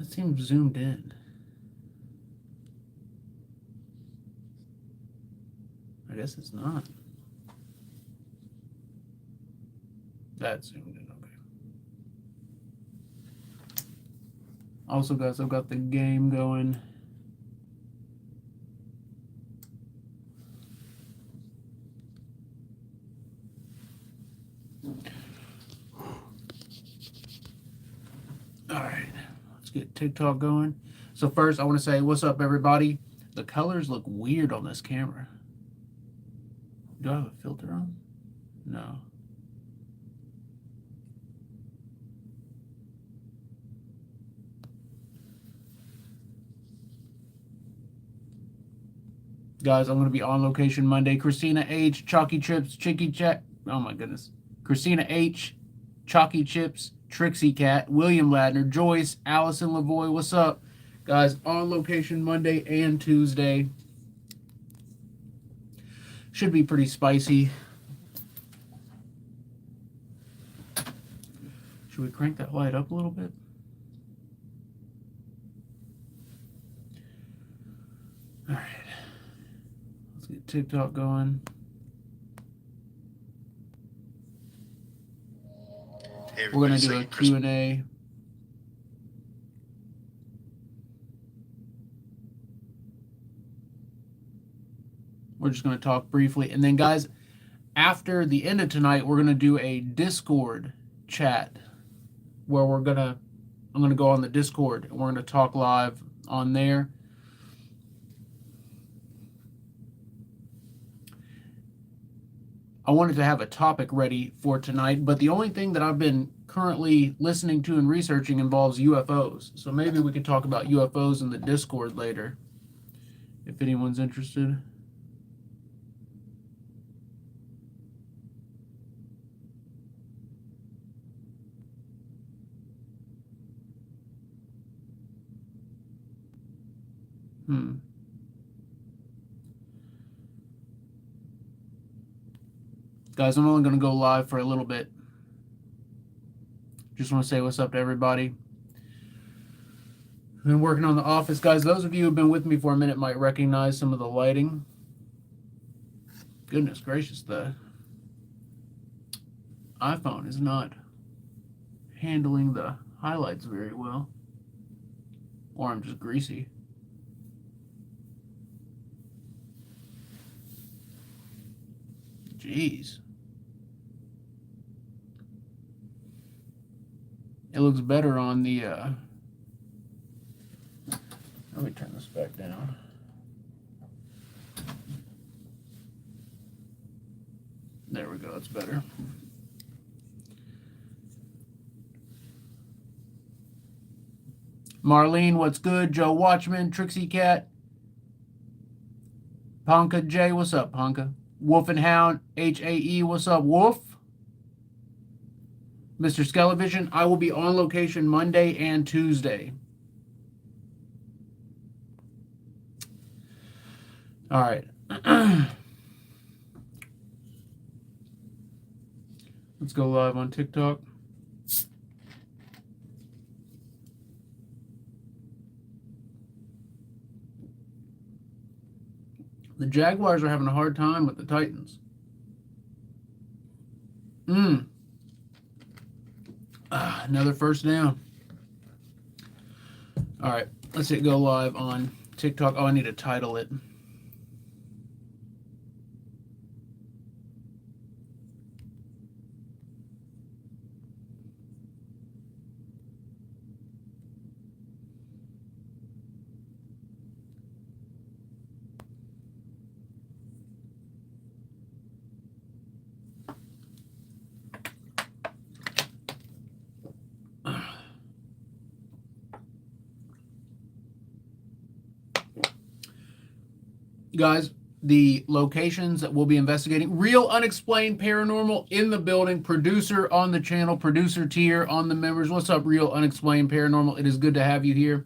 It seems zoomed in. I guess it's not. That's zoomed in, okay. Also, guys, I've got the game going. All right, let's get TikTok going. So first, I want to say, what's up, everybody? The colors look weird on this camera. Do I have a filter on? No. Guys, I'm going to be on location Monday. Christina H, Chalky Chips, Chicky Chat. Oh my goodness. Christina H, Chalky Chips, Trixie Cat, William Ladner, Joyce, Allison Lavoy. What's up? Guys, on location Monday and Tuesday. Should be pretty spicy. Should we crank that light up a little bit? All right. Let's get TikTok going. Hey, we're going to do a Q&A. We're just going to talk briefly. And then, guys, after the end of tonight, we're going to do a Discord chat where I'm going to go on the Discord and we're going to talk live on there. I wanted to have a topic ready for tonight, but the only thing that I've been currently listening to and researching involves UFOs. So maybe we could talk about UFOs in the Discord later, if anyone's interested. Guys, I'm only going to go live for a little bit. Just want to say what's up to everybody. I've been working on the office. Guys, those of you who have been with me for a minute might recognize some of the lighting. Goodness gracious, the iPhone is not handling the highlights very well. Or I'm just greasy. Jeez. It looks better on the, let me turn this back down. There we go, that's better. Marlene, what's good? Joe Watchman, Trixie Cat, Ponka J, what's up, Ponka? Wolf and Hound, HAE, what's up, Wolf? Mr. Skelevision, I will be on location Monday and Tuesday. All right. Let's go live on TikTok. The Jaguars are having a hard time with the Titans. Another first down. All right, let's hit go live on TikTok. Oh, I need to title it. Guys, the locations that we'll be investigating. Real Unexplained Paranormal in the building. Producer on the channel. Producer tier on the members. What's up, Real Unexplained Paranormal? It is good to have you here.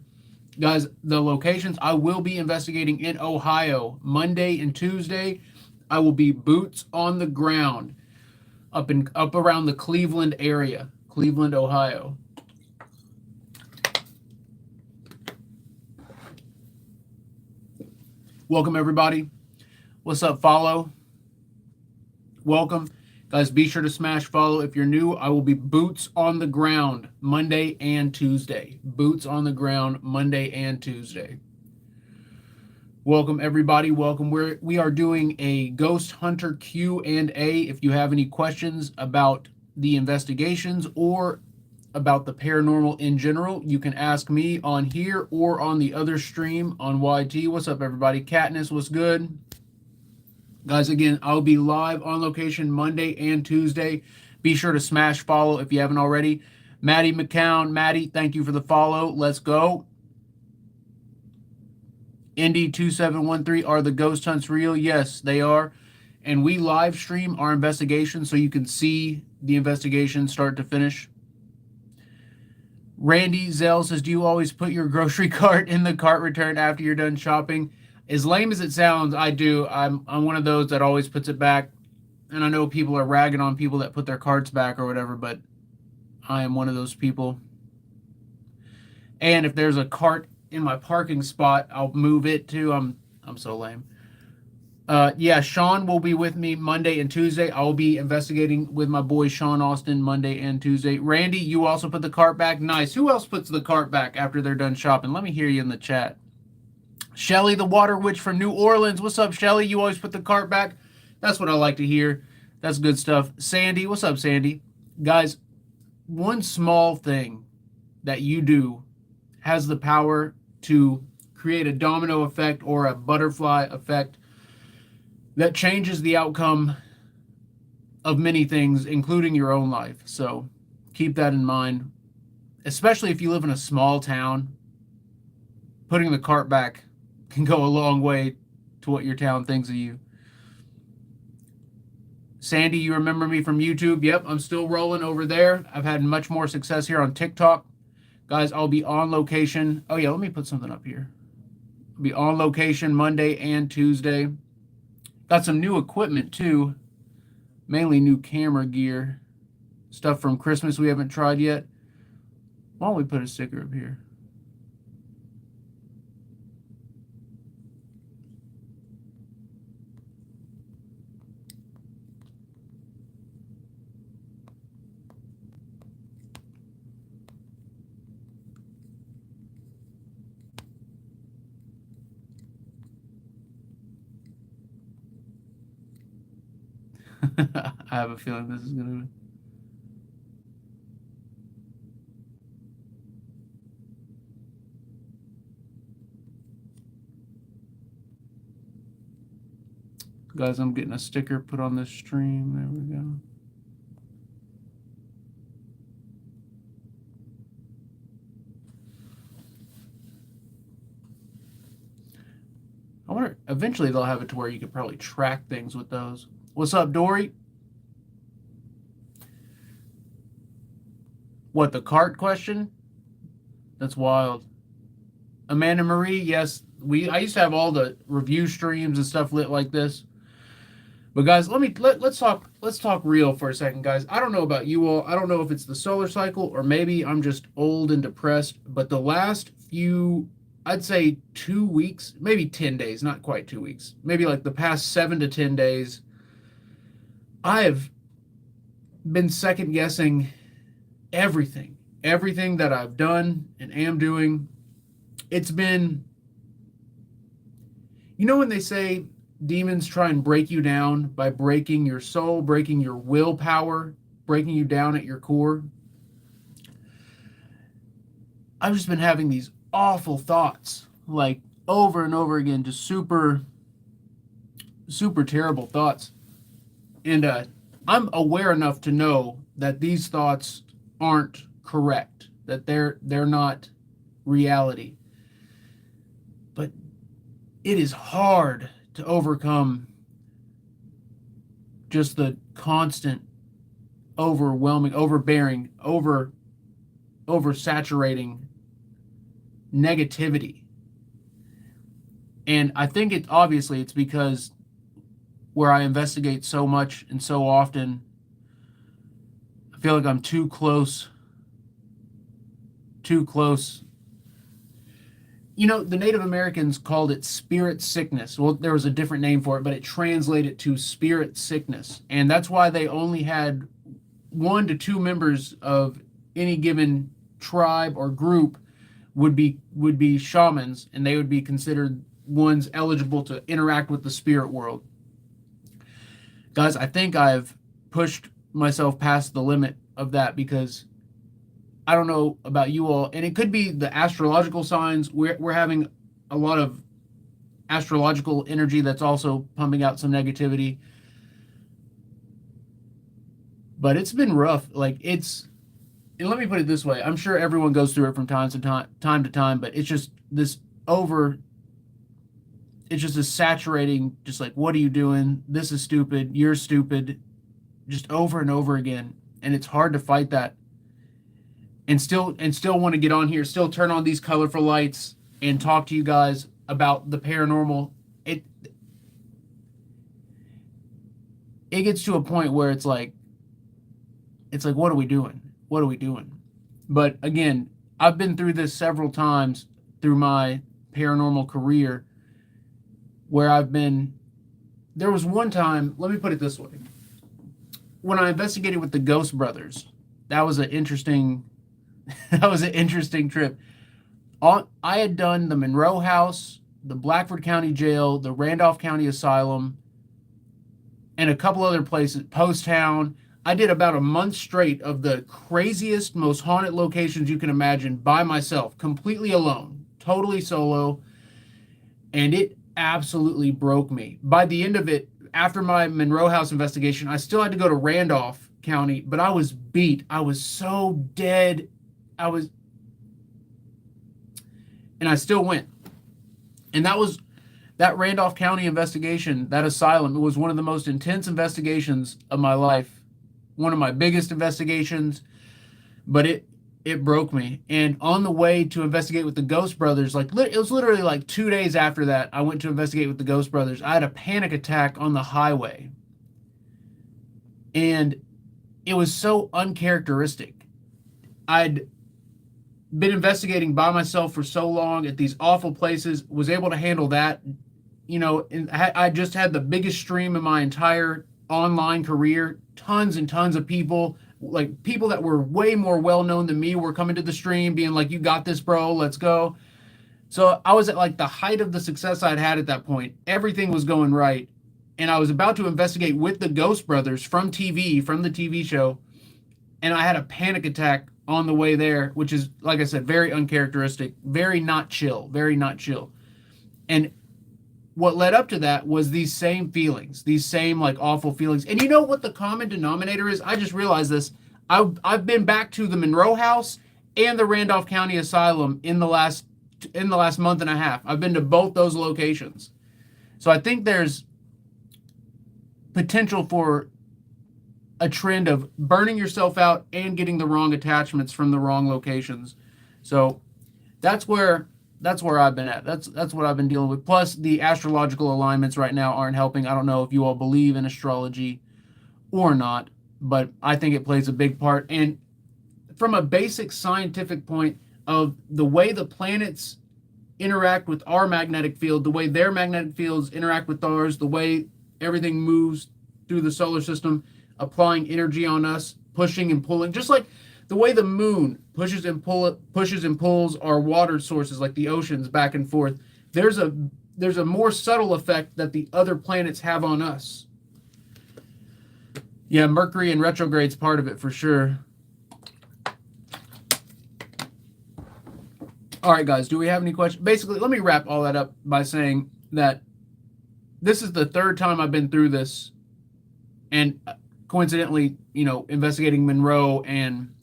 Guys, the locations I will be investigating in Ohio. Monday and Tuesday, I will be boots on the ground up around the Cleveland area. Cleveland, Ohio. Welcome, everybody. What's up, follow? Welcome. Guys, be sure to smash follow. If you're new, I will be boots on the ground Monday and Tuesday. Boots on the ground Monday and Tuesday. Welcome, everybody. Welcome. We are doing a Ghost Hunter Q&A. If you have any questions about the investigations or about the paranormal in general, you can ask me on here or on the other stream on YT. What's up, everybody? Katniss, what's good? Guys, again, I'll be live on location Monday and Tuesday. Be sure to smash follow if you haven't already. Maddie McCown, Maddie, thank you for the follow. Let's go. Indy2713, are the ghost hunts real? Yes, they are. And we live stream our investigation so you can see the investigation start to finish. Randy Zell says, do you always put your grocery cart in the cart return after you're done shopping? As lame as it sounds, I do. I'm one of those that always puts it back. And I know people are ragging on people that put their carts back or whatever, but I am one of those people. And if there's a cart in my parking spot, I'll move it too. I'm so lame. Yeah, Sean will be with me Monday and Tuesday. I will be investigating with my boy Sean Austin Monday and Tuesday. Randy, you also put the cart back. Nice. Who else puts the cart back after they're done shopping? Let me hear you in the chat. Shelly, the Water Witch from New Orleans. What's up, Shelly? You always put the cart back. That's what I like to hear. That's good stuff. Sandy, what's up, Sandy? Guys, one small thing that you do has the power to create a domino effect or a butterfly effect that changes the outcome of many things, including your own life. So keep that in mind, especially if you live in a small town. Putting the cart back can go a long way to what your town thinks of you. Sandy, you remember me from YouTube? Yep, I'm still rolling over there. I've had much more success here on TikTok. Guys, I'll be on location. Oh, yeah, let me put something up here. I'll be on location Monday and Tuesday. Got some new equipment, too. Mainly new camera gear. Stuff from Christmas we haven't tried yet. Why don't we put a sticker up here? I have a feeling this is going to... Guys, I'm getting a sticker put on this stream. There we go. I wonder, eventually they'll have it to where you could probably track things with those. What's up, Dory? What, the cart question? That's wild. Amanda Marie, yes, I used to have all the review streams and stuff lit like this. But guys, let's talk real for a second, guys. I don't know about you all. I don't know if it's the solar cycle or maybe I'm just old and depressed, but the last few, I'd say 2 weeks, maybe 10 days, not quite 2 weeks, maybe like the past 7 to 10 days, I have been second guessing everything that I've done and am doing. It's been, you know, when they say demons try and break you down by breaking your soul, breaking your willpower, breaking you down at your core. I've just been having these awful thoughts, like over and over again, just super terrible thoughts. And I'm aware enough to know that these thoughts aren't correct, that they're not reality. But it is hard to overcome just the constant, overwhelming, overbearing, oversaturating negativity. And I think it's because where I investigate so much and so often, I feel like I'm too close. the Native Americans called it spirit sickness. Well, there was a different name for it, but it translated to spirit sickness. And that's why they only had 1 to 2 members of any given tribe or group would be shamans, and they would be considered ones eligible to interact with the spirit world. Guys, I think I've pushed myself past the limit of that, because I don't know about you all, and it could be the astrological signs. We're having a lot of astrological energy that's also pumping out some negativity. But it's been rough. And let me put it this way. I'm sure everyone goes through it from time to time, but it's just it's just a saturating, just like, what are you doing? This is stupid. You're stupid. Just over and over again. And it's hard to fight that. And still want to get on here, still turn on these colorful lights and talk to you guys about the paranormal. It gets to a point where it's like, what are we doing? What are we doing? But again, I've been through this several times through my paranormal career, where there was one time, let me put it this way. When I investigated with the Ghost Brothers, that was an interesting trip. I had done the Monroe House, the Blackford County Jail, the Randolph County Asylum, and a couple other places, Post Town. I did about a month straight of the craziest, most haunted locations you can imagine by myself, completely alone, totally solo, and it absolutely broke me. By the end of it, after my Monroe House investigation, I still had to go to Randolph County, but I was beat. I was so dead. And I still went. And that Randolph County investigation, that asylum, it was one of the most intense investigations of my life. One of my biggest investigations, but it broke me. And on the way to investigate with the Ghost Brothers, it was literally like 2 days after that, I went to investigate with the Ghost Brothers. I had a panic attack on the highway. And it was so uncharacteristic. I'd been investigating by myself for so long at these awful places, was able to handle that. And I just had the biggest stream in my entire online career. Tons and tons of people, like people that were way more well-known than me, were coming to the stream being like, you got this, bro, let's go. So I was at the height of the success I'd had at that point. Everything was going right. And I was about to investigate with the Ghost Brothers from the TV show. And I had a panic attack on the way there, which is, like I said, very uncharacteristic, very not chill. And what led up to that was these same feelings, these same awful feelings. And you know what the common denominator is? I just realized this. I've been back to the Monroe House and the Randolph County Asylum in the last month and a half. I've been to both those locations. So I think there's potential for a trend of burning yourself out and getting the wrong attachments from the wrong locations. So that's where I've been at. That's what I've been dealing with. Plus, the astrological alignments right now aren't helping. I don't know if you all believe in astrology or not, but I think it plays a big part. And from a basic scientific point of the way the planets interact with our magnetic field, the way their magnetic fields interact with ours, the way everything moves through the solar system, applying energy on us, pushing and pulling, just like the way the moon pushes and pulls our water sources, like the oceans, back and forth. There's a more subtle effect that the other planets have on us. Yeah, Mercury in retrograde's part of it for sure. All right, guys, do we have any questions? Basically, let me wrap all that up by saying that this is the third time I've been through this, and coincidentally, investigating Monroe and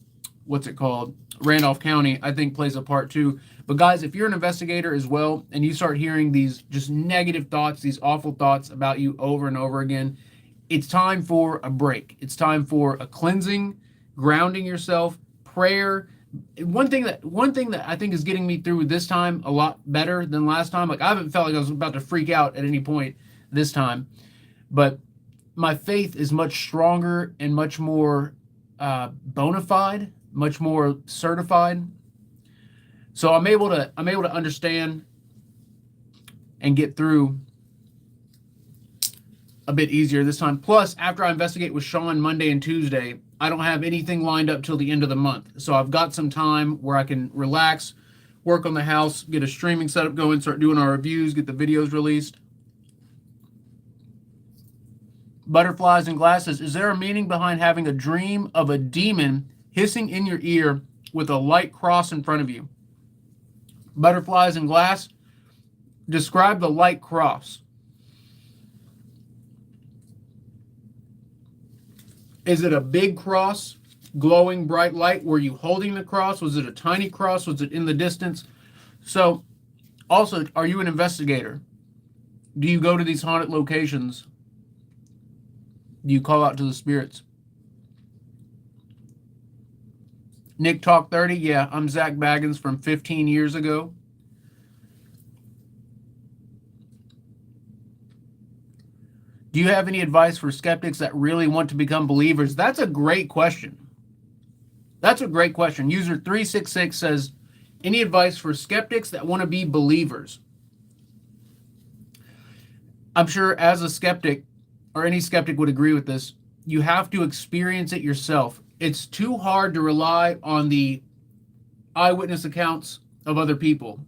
Randolph County, I think plays a part too. But guys, if you're an investigator as well, and you start hearing these just negative thoughts, these awful thoughts about you over and over again, it's time for a break. It's time for a cleansing, grounding yourself, prayer. One thing that I think is getting me through this time a lot better than last time. I haven't felt like I was about to freak out at any point this time, but my faith is much stronger and much more bona fide, much more certified. So I'm able to understand and get through a bit easier this time. Plus, after I investigate with Sean Monday and Tuesday, I don't have anything lined up till the end of the month. So I've got some time where I can relax, work on the house, get a streaming setup going, start doing our reviews, get the videos released. Butterflies and glasses. Is there a meaning behind having a dream of a demon hissing in your ear with a light cross in front of you? Butterflies and glass. Describe the light cross. Is it a big cross, glowing bright light? Were you holding the cross? Was it a tiny cross? Was it in the distance? So, also, are you an investigator? Do you go to these haunted locations? Do you call out to the spirits? Nick Talk 30, yeah, I'm Zach Baggins from 15 years ago. Do you have any advice for skeptics that really want to become believers? That's a great question. That's a great question. User 366 says, any advice for skeptics that want to be believers? I'm sure as a skeptic, or any skeptic would agree with this, you have to experience it yourself. It's too hard to rely on the eyewitness accounts of other people.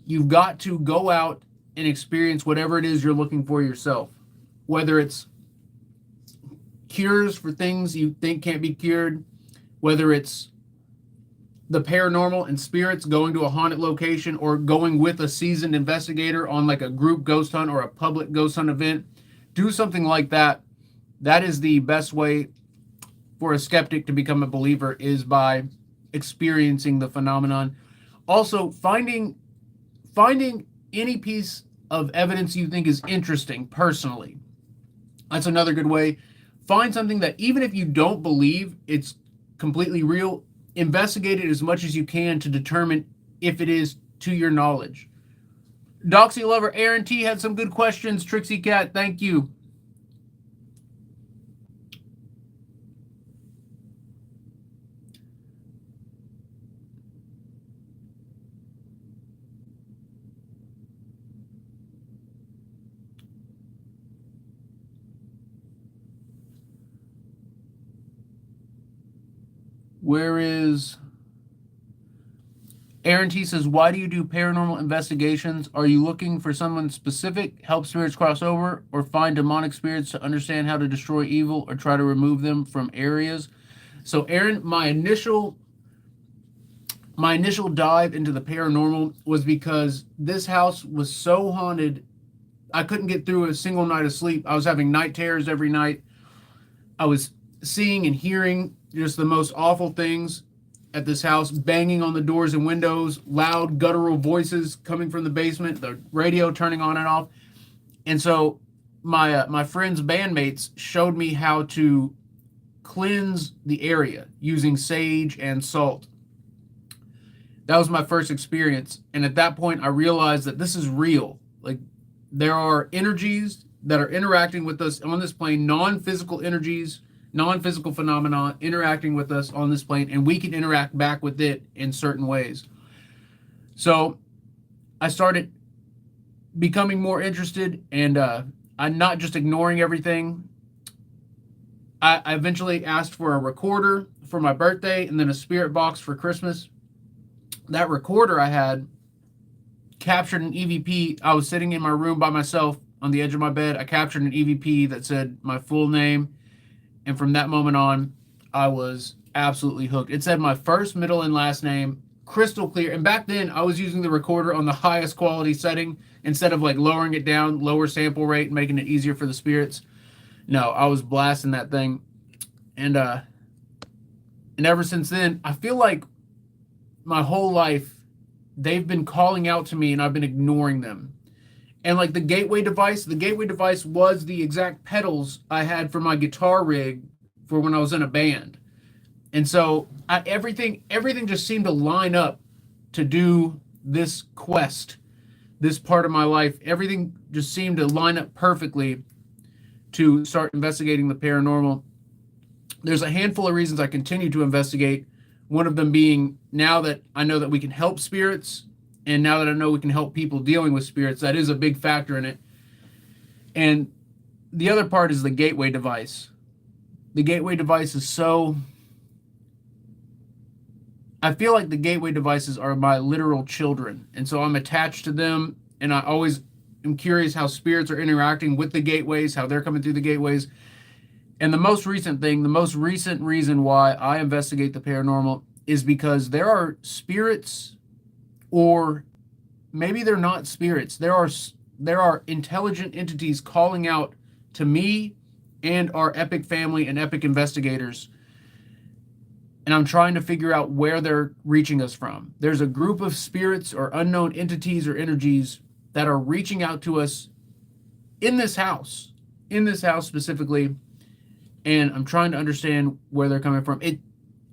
You've got to go out and experience whatever it is you're looking for yourself. Whether it's cures for things you think can't be cured, whether it's the paranormal and spirits going to a haunted location, or going with a seasoned investigator on like a group ghost hunt or a public ghost hunt event. Do something like that. That is the best way for a skeptic to become a believer, is by experiencing the phenomenon. Also, finding any piece of evidence you think is interesting personally. That's another good way. Find something that, even if you don't believe it's completely real, investigate it as much as you can to determine if it is to your knowledge. Doxy Lover Aaron T had some good questions. Trixie Cat, thank you. Where is Aaron T says, why do you do paranormal investigations? Are you looking for someone specific, help spirits cross over, or find demonic spirits to understand how to destroy evil or try to remove them from areas? So Aaron, my initial dive into the paranormal was because this house was so haunted, I couldn't get through a single night of sleep. I was having night terrors every night. I was seeing and hearing just the most awful things at this house, banging on the doors and windows, loud guttural voices coming from the basement, the radio turning on and off. And so my friend's bandmates showed me how to cleanse the area using sage and salt. That was my first experience. And at that point, I realized that this is real. Like, there are energies that are interacting with us on this plane, non-physical energies, non-physical phenomena interacting with us on this plane, and we can interact back with it in certain ways. So I started becoming more interested, and I'm not just ignoring everything. I eventually asked for a recorder for my birthday and then a spirit box for Christmas. That recorder I had captured an EVP. I was sitting in my room by myself on the edge of my bed. I captured an EVP that said my full name. And from that moment on, I was absolutely hooked. It said my first, middle, and last name, crystal clear. And back then, I was using the recorder on the highest quality setting instead of like lowering it down, lower sample rate, and making it easier for the spirits. No, I was blasting that thing. And ever since then, I feel like my whole life, they've been calling out to me and I've been ignoring them. And like the gateway device was the exact pedals I had for my guitar rig for when I was in a band. And so everything just seemed to line up to do this quest, this part of my life. Everything just seemed to line up perfectly to start investigating the paranormal. There's a handful of reasons I continue to investigate. One of them being, now that I know that we can help spirits, and now that I know we can help people dealing with spirits, that is a big factor in it. And the other part is the gateway device. The gateway device is so... I feel like the gateway devices are my literal children. And so I'm attached to them, and I always am curious how spirits are interacting with the gateways, how they're coming through the gateways. And the most recent reason why I investigate the paranormal is because there are spirits, or maybe they're not spirits. There are intelligent entities calling out to me and our Epic family and Epic investigators. And I'm trying to figure out where they're reaching us from. There's a group of spirits or unknown entities or energies that are reaching out to us in this house specifically. And I'm trying to understand where they're coming from.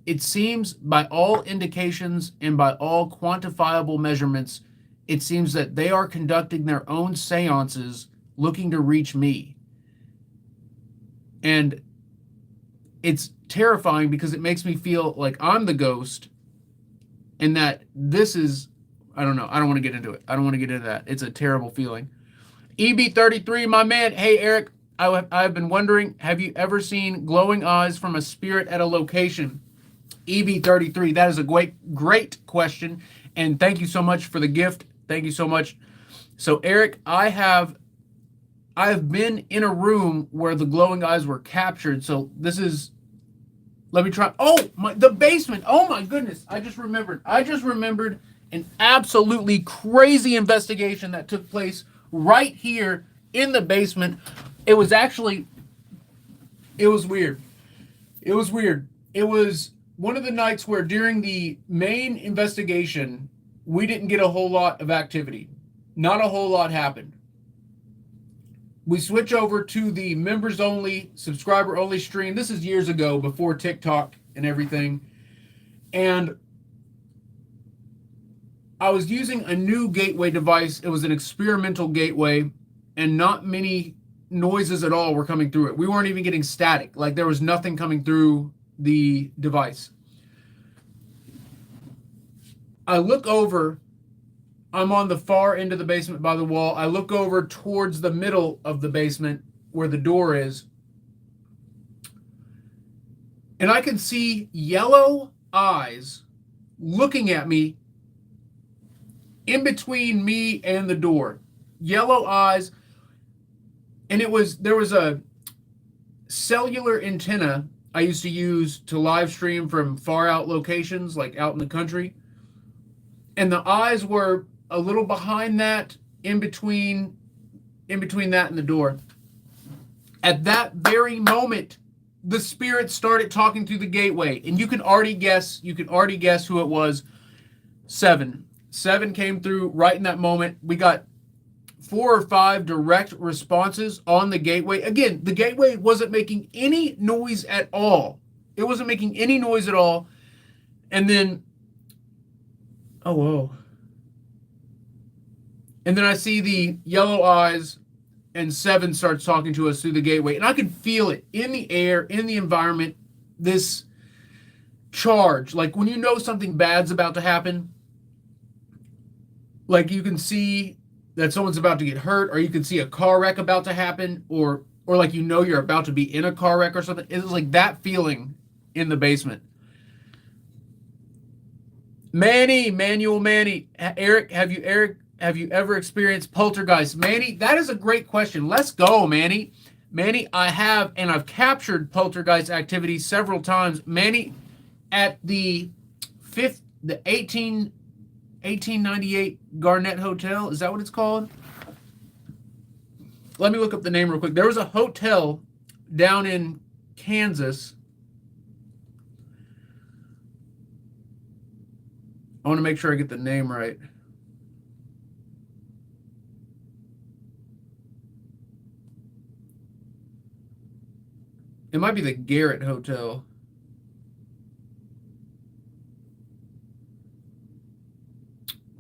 It seems, by all indications and by all quantifiable measurements, it seems that they are conducting their own seances looking to reach me. And it's terrifying because it makes me feel like I'm the ghost, and that this is, I don't know. I don't want to get into it. I don't want to get into that. It's a terrible feeling. EB33, my man. Hey, Eric, I've been wondering, have you ever seen glowing eyes from a spirit at a location? EB33, that is a great question. And thank you so much for the gift. Thank you so much. So, Eric, I have been in a room where the glowing eyes were captured. So this is, let me try. Oh, the basement. Oh my goodness. I just remembered an absolutely crazy investigation that took place right here in the basement. It was weird. It was weird. It was one of the nights where during the main investigation, we didn't get a whole lot of activity. Not a whole lot happened. We switch over to the members only, subscriber only stream. This is years ago, before TikTok and everything. And I was using a new gateway device. It was an experimental gateway, and not many noises at all were coming through it. We weren't even getting static. Like, there was nothing coming through the device. I look over. I'm on the far end of the basement by the wall. I look over towards the middle of the basement where the door is, and I can see yellow eyes looking at me in between me and the door. Yellow eyes. And there was a cellular antenna I used to use to live stream from far out locations, like out in the country. And the eyes were a little behind that, in between that and the door. At that very moment, the spirit started talking through the gateway, and you can already guess who it was. Seven came through right in that moment. We got 4 or 5 direct responses on the gateway. Again, the gateway wasn't making any noise at all. It wasn't making any noise at all. And then, oh, whoa. And then I see the yellow eyes, and 7 starts talking to us through the gateway. And I could feel it in the air, in the environment, this charge. Like when you know something bad's about to happen, like you can see that someone's about to get hurt, or you can see a car wreck about to happen, or like you know you're about to be in a car wreck or something. It was like that feeling in the basement. Manny, Eric, have you ever experienced poltergeist? Manny, that is a great question. Let's go, Manny. Manny, I have, and I've captured poltergeist activity several times. Manny, at the 1898 Garnett Hotel, is that what it's called? Let me look up the name real quick. There was a hotel down in Kansas. I want to make sure I get the name right. It might be the Garrett Hotel.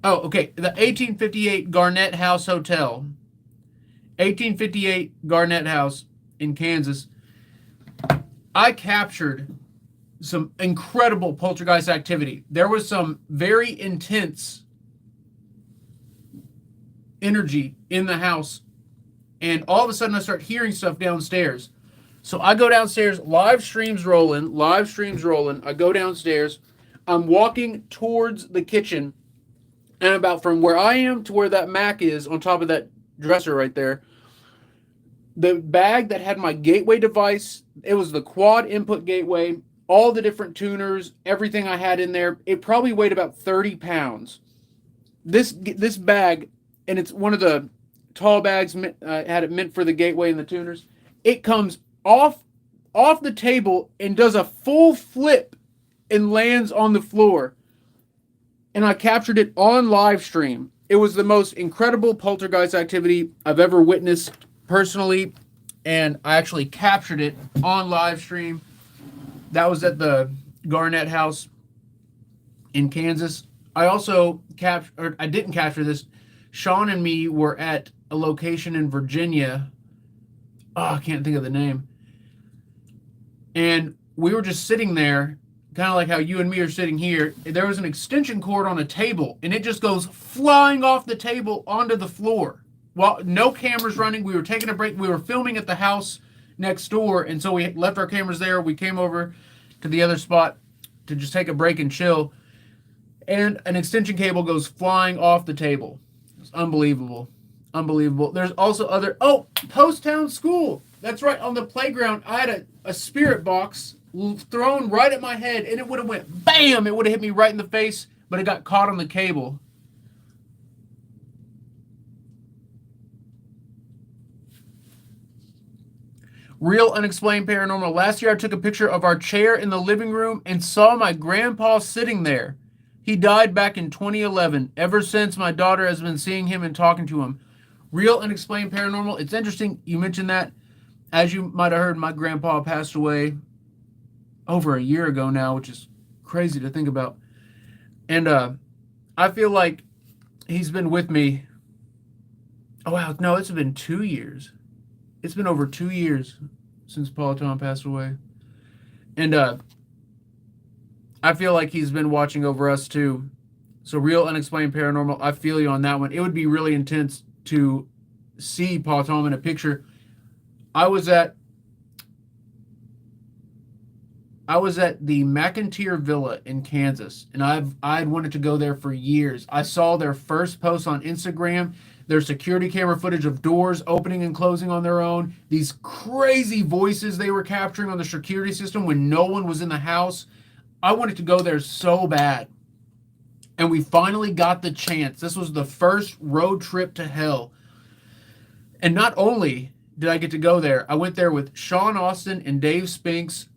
Oh, okay. The 1858 Garnett House Hotel. 1858 Garnett House in Kansas. I captured some incredible poltergeist activity. There was some very intense energy in the house, and all of a sudden I start hearing stuff downstairs. So I go downstairs, live streams rolling, live streams rolling. I go downstairs. I'm walking towards the kitchen, and about from where I am to where that Mac is on top of that dresser right there, the bag that had my gateway device, it was the quad input gateway, all the different tuners, everything I had in there. It probably weighed about 30 pounds. This bag, and it's one of the tall bags, had it meant for the gateway and the tuners. It comes off the table and does a full flip and lands on the floor. And I captured it on live stream. It was the most incredible poltergeist activity I've ever witnessed personally, and I actually captured it on live stream. That was at the Garnett House in Kansas. I also I didn't capture this. Sean and me were at a location in Virginia. Oh, I can't think of the name. And we were just sitting there, kind of like how you and me are sitting here. There was an extension cord on a table, and it just goes flying off the table onto the floor. Well, no cameras running. We were taking a break. We were filming at the house next door, and so we left our cameras there. We came over to the other spot to just take a break and chill. And an extension cable goes flying off the table. It's unbelievable. Unbelievable. There's also other... Oh, Post Town School. That's right. On the playground, I had a spirit box thrown right at my head, and it would have went BAM! It would have hit me right in the face, but it got caught on the cable. Real unexplained paranormal. Last year, I took a picture of our chair in the living room and saw my grandpa sitting there. He died back in 2011. Ever since, my daughter has been seeing him and talking to him. Real unexplained paranormal. It's interesting you mentioned that. As you might have heard, my grandpa passed away over a year ago now, which is crazy to think about. And I feel like he's been with me. Oh, wow. No, it's been 2 years. It's been over 2 years since Paul Tom passed away. And I feel like he's been watching over us too. So real unexplained paranormal, I feel you on that one. It would be really intense to see Paul Tom in a picture. I was at the McIntyre Villa in Kansas, and I'd wanted to go there for years. I saw their first post on Instagram, their security camera footage of doors opening and closing on their own, these crazy voices they were capturing on the security system when no one was in the house. I wanted to go there so bad. And we finally got the chance. This was the first road trip to hell. And not only did I get to go there, I went there with Sean Austin and Dave Spinks.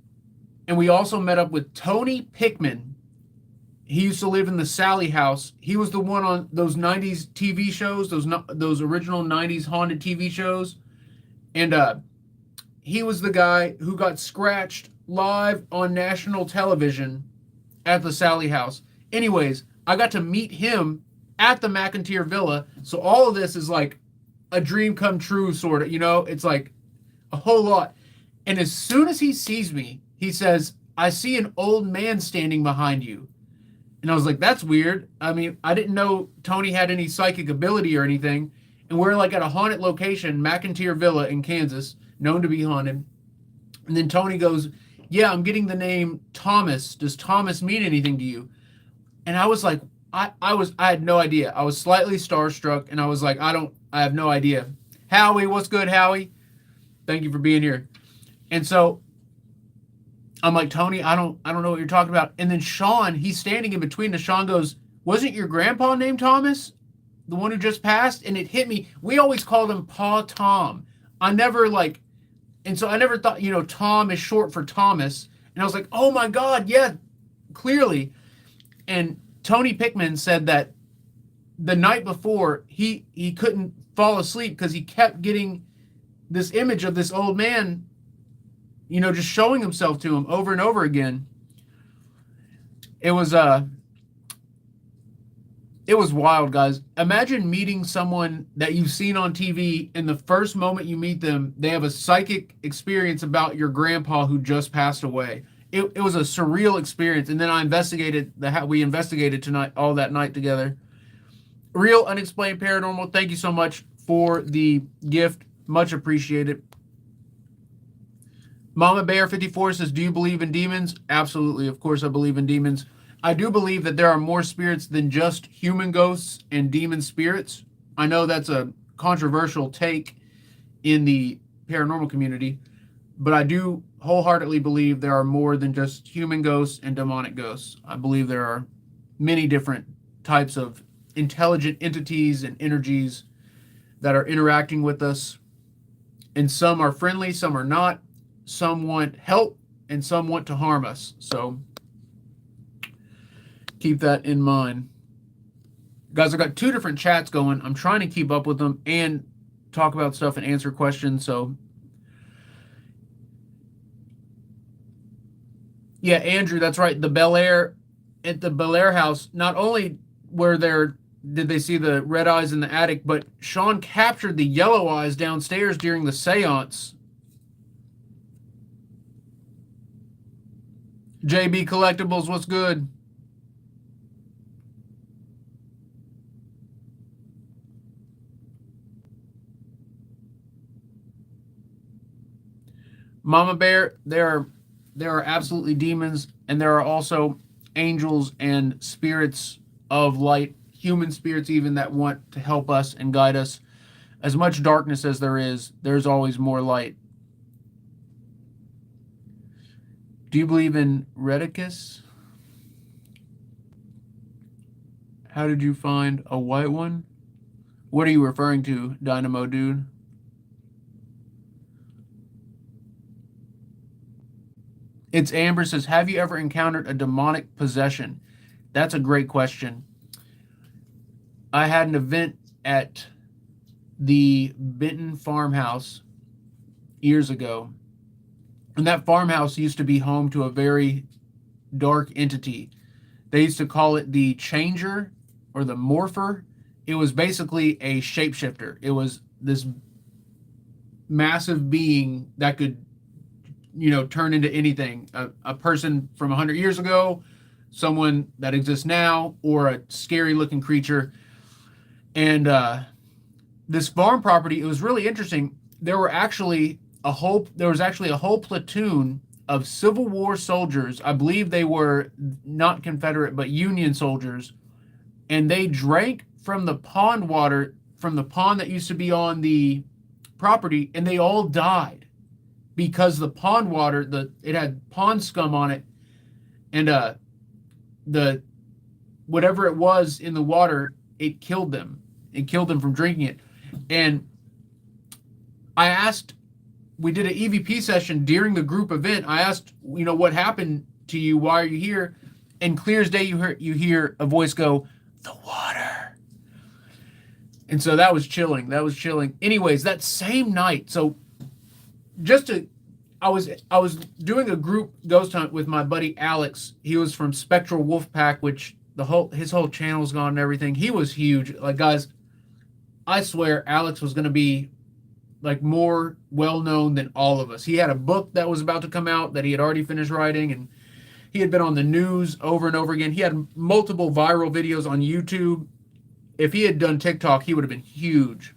And we also met up with Tony Pickman. He used to live in the Sally house. He was the one on those 90s TV shows, those original 90s haunted TV shows. And he was the guy who got scratched live on national television at the Sally house. Anyways, I got to meet him at the McIntyre Villa. So all of this is like a dream come true, sort of. You know, it's like a whole lot. And as soon as he sees me, he says, "I see an old man standing behind you." And I was like, that's weird. I mean, I didn't know Tony had any psychic ability or anything. And we're like at a haunted location, McIntyre Villa in Kansas, known to be haunted. And then Tony goes, "Yeah, I'm getting the name Thomas. Does Thomas mean anything to you?" And I was like, I had no idea. I was slightly starstruck, and I was like, I have no idea. "Howie, what's good, Howie? Thank you for being here." And so I'm like, "Tony, I don't know what you're talking about." And then Sean, he's standing in between us. Sean goes, "Wasn't your grandpa named Thomas? The one who just passed?" And it hit me. We always called him Pa Tom. And so I never thought, Tom is short for Thomas. And I was like, oh my God, yeah, clearly. And Tony Pickman said that the night before, he couldn't fall asleep because he kept getting this image of this old man, just showing himself to him over and over again. It was wild, guys. Imagine meeting someone that you've seen on TV, and the first moment you meet them, they have a psychic experience about your grandpa who just passed away. it was a surreal experience. And then we investigated tonight, all that night together. Real Unexplained Paranormal, thank you so much for the gift. Much appreciated. Mama Bear 54 says, do you believe in demons? Absolutely. Of course I believe in demons. I do believe that there are more spirits than just human ghosts and demon spirits. I know that's a controversial take in the paranormal community, but I do wholeheartedly believe there are more than just human ghosts and demonic ghosts. I believe there are many different types of intelligent entities and energies that are interacting with us. And some are friendly, some are not. Some want help, and some want to harm us. So keep that in mind. Guys, I've got 2 different chats going. I'm trying to keep up with them and talk about stuff and answer questions. So, yeah, Andrew, that's right. The Bel Air, at the Bel Air house, not only did they see the red eyes in the attic, but Sean captured the yellow eyes downstairs during the seance. JB Collectibles, what's good? Mama Bear, there are absolutely demons, and there are also angels and spirits of light, human spirits even, that want to help us and guide us. As much darkness as there is, there's always more light. Do you believe in Redicus? How did you find a white one? What are you referring to, Dynamo Dude? It's Amber says, have you ever encountered a demonic possession? That's a great question. I had an event at the Benton farmhouse years ago. And that farmhouse used to be home to a very dark entity. They used to call it the Changer or the Morpher. It was basically a shapeshifter. It was this massive being that could, turn into anything. A person from 100 years ago, someone that exists now, or a scary looking creature. And this farm property, it was really interesting. There was actually a whole platoon of Civil War soldiers. I believe they were not Confederate, but Union soldiers. And they drank from the pond water, from the pond that used to be on the property, and they all died because the pond water, it had pond scum on it, and the whatever it was in the water, it killed them. It killed them from drinking it. And I asked, we did an EVP session during the group event. I asked, what happened to you? Why are you here? And clear as day, you hear a voice go, the water. And so that was chilling. Anyways, that same night, so I was doing a group ghost hunt with my buddy Alex. He was from Spectral Wolfpack, which his whole channel's gone and everything. He was huge. Like, guys, I swear Alex was going to be like more well-known than all of us. He had a book that was about to come out that he had already finished writing, and he had been on the news over and over again. He had multiple viral videos on YouTube. If he had done TikTok, he would have been huge.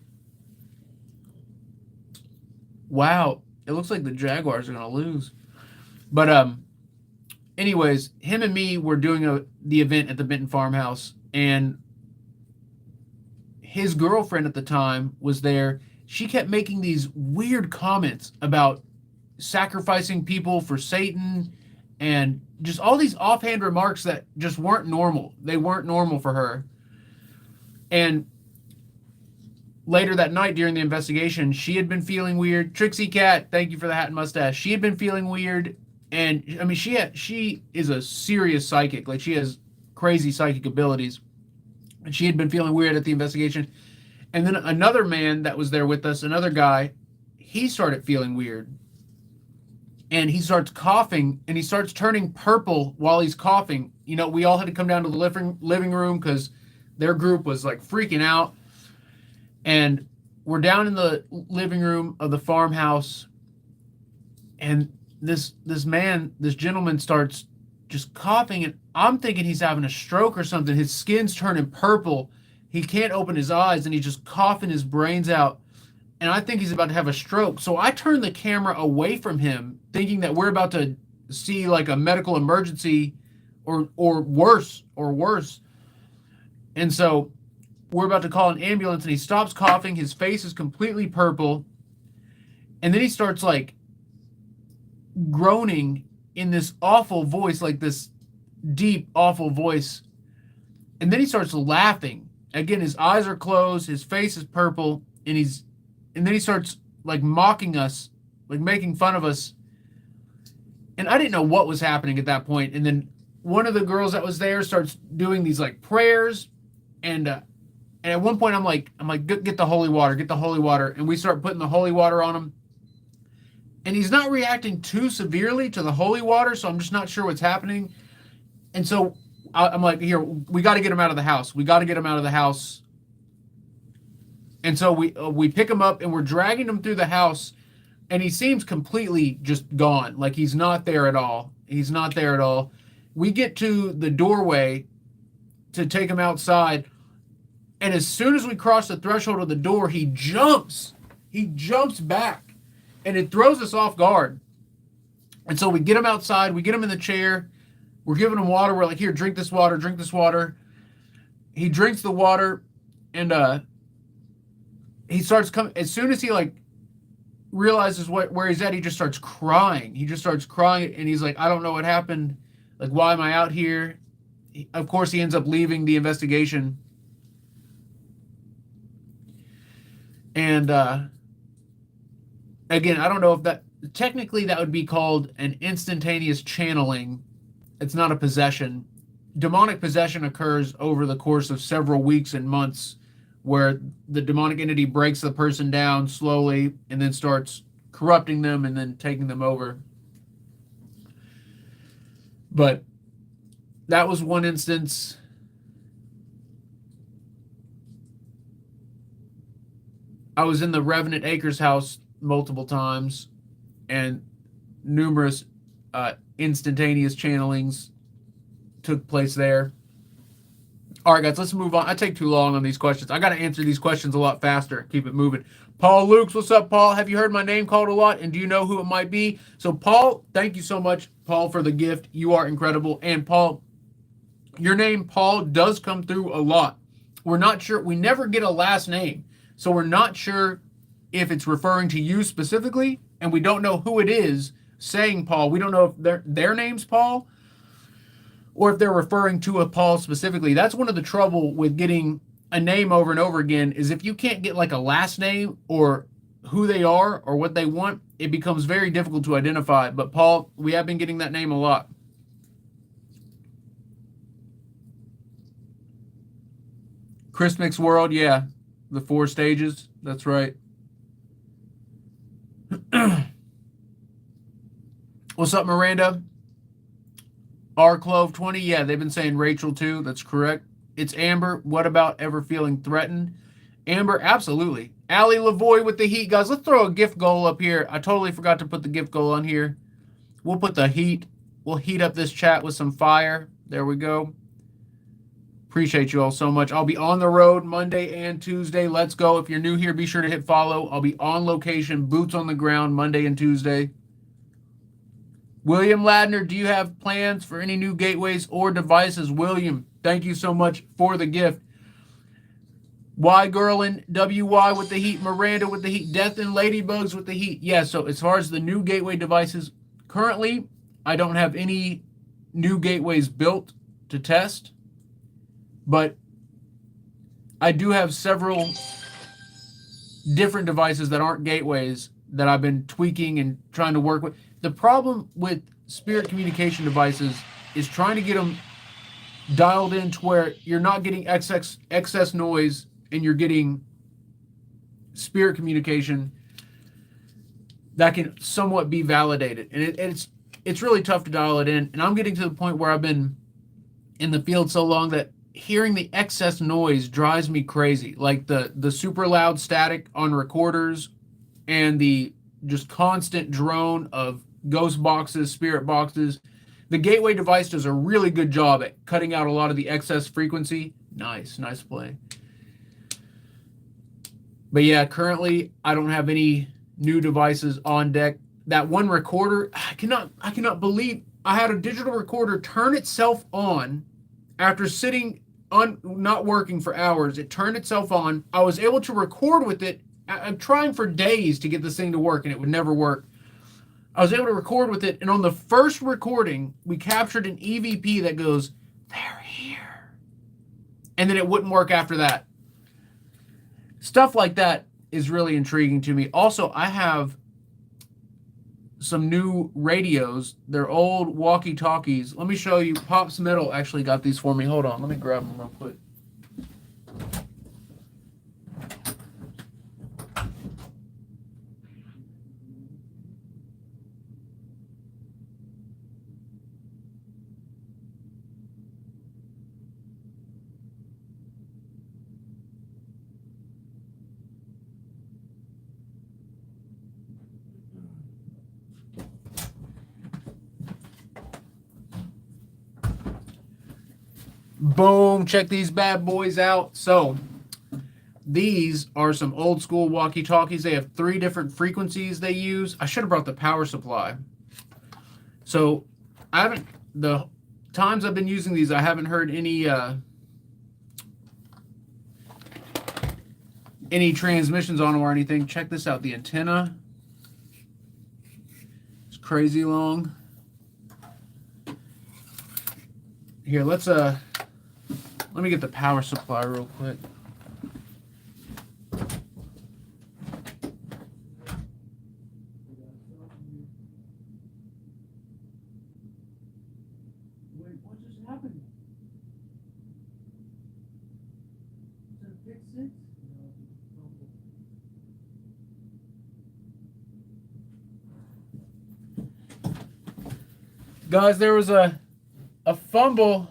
Wow, it looks like the Jaguars are going to lose. But anyways, him and me were doing the event at the Benton farmhouse, and his girlfriend at the time was there. She kept making these weird comments about sacrificing people for Satan and just all these offhand remarks that just weren't normal. They weren't normal for her. And later that night during the investigation, she had been feeling weird. Trixie Cat, thank you for the hat and mustache. She had been feeling weird. And I mean, she is a serious psychic. Like, she has crazy psychic abilities. And she had been feeling weird at the investigation. And then another man that was there with us, another guy, he started feeling weird. And he starts coughing, and he starts turning purple while he's coughing. We all had to come down to the living room because their group was like freaking out. And we're down in the living room of the farmhouse, and this gentleman starts just coughing, and I'm thinking he's having a stroke or something. His skin's turning purple. He can't open his eyes, and he's just coughing his brains out. And I think he's about to have a stroke. So I turn the camera away from him, thinking that we're about to see like a medical emergency, or worse. And so we're about to call an ambulance, and he stops coughing. His face is completely purple, and then he starts like groaning in this awful voice, like this deep, awful voice. And then he starts laughing. Again, his eyes are closed, his face is purple, and then he starts like mocking us, like making fun of us. And I didn't know what was happening at that point. And then one of the girls that was there starts doing these like prayers, and at one point I'm like, get the holy water, get the holy water, and we start putting the holy water on him. And he's not reacting too severely to the holy water, so I'm just not sure what's happening. And so I'm like, here, we got to get him out of the house. We got to get him out of the house. And so we pick him up, and we're dragging him through the house, and he seems completely just gone. Like he's not there at all. He's not there at all. We get to the doorway to take him outside, and as soon as we cross the threshold of the door, he jumps. He jumps back. And it throws us off guard. And so we get him outside. We get him in the chair. We're giving him water. We're like, here, drink this water. Drink this water. He drinks the water. And he starts coming. As soon as he like realizes where he's at, he just starts crying. He just starts crying. And he's like, I don't know what happened. Like, why am I out here? Of course, he ends up leaving the investigation. And again, I don't know if that technically that would be called an instantaneous channeling. It's not a possession. Demonic possession occurs over the course of several weeks and months, where the demonic entity breaks the person down slowly and then starts corrupting them and then taking them over. But that was one instance. I was in the Revenant Acres house multiple times, and numerous instantaneous channelings took place there. All right, guys, let's move on. I take too long on these questions. I got to answer these questions a lot faster. Keep it moving. Paul Lukes, what's up, Paul? Have you heard my name called a lot, and do you know who it might be? So, Paul, thank you so much, Paul, for the gift. You are incredible. And, Paul, your name, Paul, does come through a lot. We're not sure. We never get a last name, so we're not sure if it's referring to you specifically, and we don't know who it is saying Paul. We don't know if their name's Paul or if they're referring to a Paul specifically. That's one of the trouble with getting a name over and over again, is if you can't get like a last name or who they are or what they want, it becomes very difficult to identify. But Paul, we have been getting that name a lot. Chris Mix World, yeah. The 4 stages. That's right. What's up, Miranda? R Clove 20. Yeah, they've been saying Rachel too. That's correct. It's Amber. What about ever feeling threatened? Amber, absolutely. Allie Lavoie with the heat. Guys, let's throw a gift goal up here. I totally forgot to put the gift goal on here. We'll put the heat. We'll heat up this chat with some fire. There we go. Appreciate you all so much. I'll be on the road Monday and Tuesday. Let's go. If you're new here, be sure to hit follow. I'll be on location, boots on the ground, Monday and Tuesday. William Ladner, do you have plans for any new gateways or devices? William, thank you so much for the gift. Y Girlin, WY with the heat, Miranda with the heat, Death and Ladybugs with the heat. Yeah, so as far as the new gateway devices, currently I don't have any new gateways built to test, but I do have several different devices that aren't gateways that I've been tweaking and trying to work with. The problem with spirit communication devices is trying to get them dialed in to where you're not getting excess noise and you're getting spirit communication that can somewhat be validated. And it's really tough to dial it in. And I'm getting to the point where I've been in the field so long that hearing the excess noise drives me crazy. Like the super loud static on recorders and the just constant drone of ghost boxes, spirit boxes. The gateway device does a really good job at cutting out a lot of the excess frequency. Nice play. But yeah, currently I don't have any new devices on deck. That one recorder, I cannot believe I had a digital recorder turn itself on after sitting on not working for hours. It turned itself on. I was able to record with it. I'm trying for days to get this thing to work, and it would never work. I was able to record with it, and on the first recording, we captured an EVP that goes, "They're here," and then it wouldn't work after that. Stuff like that is really intriguing to me. Also, I have some new radios. They're old walkie-talkies. Let me show you. Pops Metal actually got these for me. Hold on. Let me grab them real quick. Boom, check these bad boys out. So these are some old school walkie-talkies. They have 3 different frequencies they use. I should have brought the power supply. So the times I've been using these, I haven't heard any transmissions on them or anything. Check this out, the antenna. It's crazy long. Here, let me get the power supply real quick. Wait, what just happened? Is that a fix it? Guys, there was a fumble.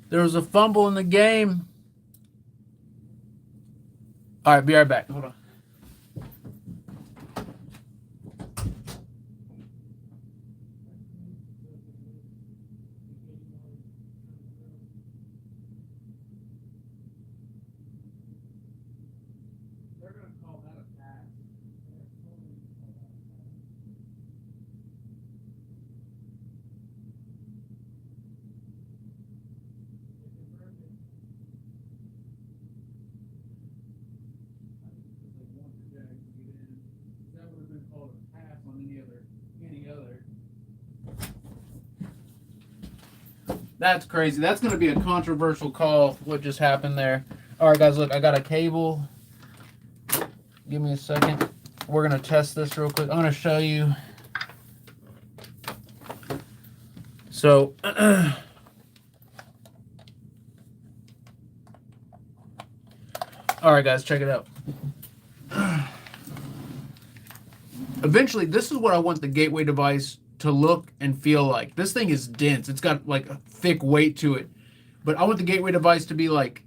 There was a fumble in the game. All right, be right back. Hold on. They're going to call that a pass. That's crazy. That's going to be a controversial call, what just happened there. All right, guys, look, I got a cable. Give me a second. We're going to test this real quick. I'm going to show you. So, all right, guys, check it out. Eventually, this is what I want the gateway device to look and feel like. This thing is dense. It's got like a thick weight to it. But I want the gateway device to be like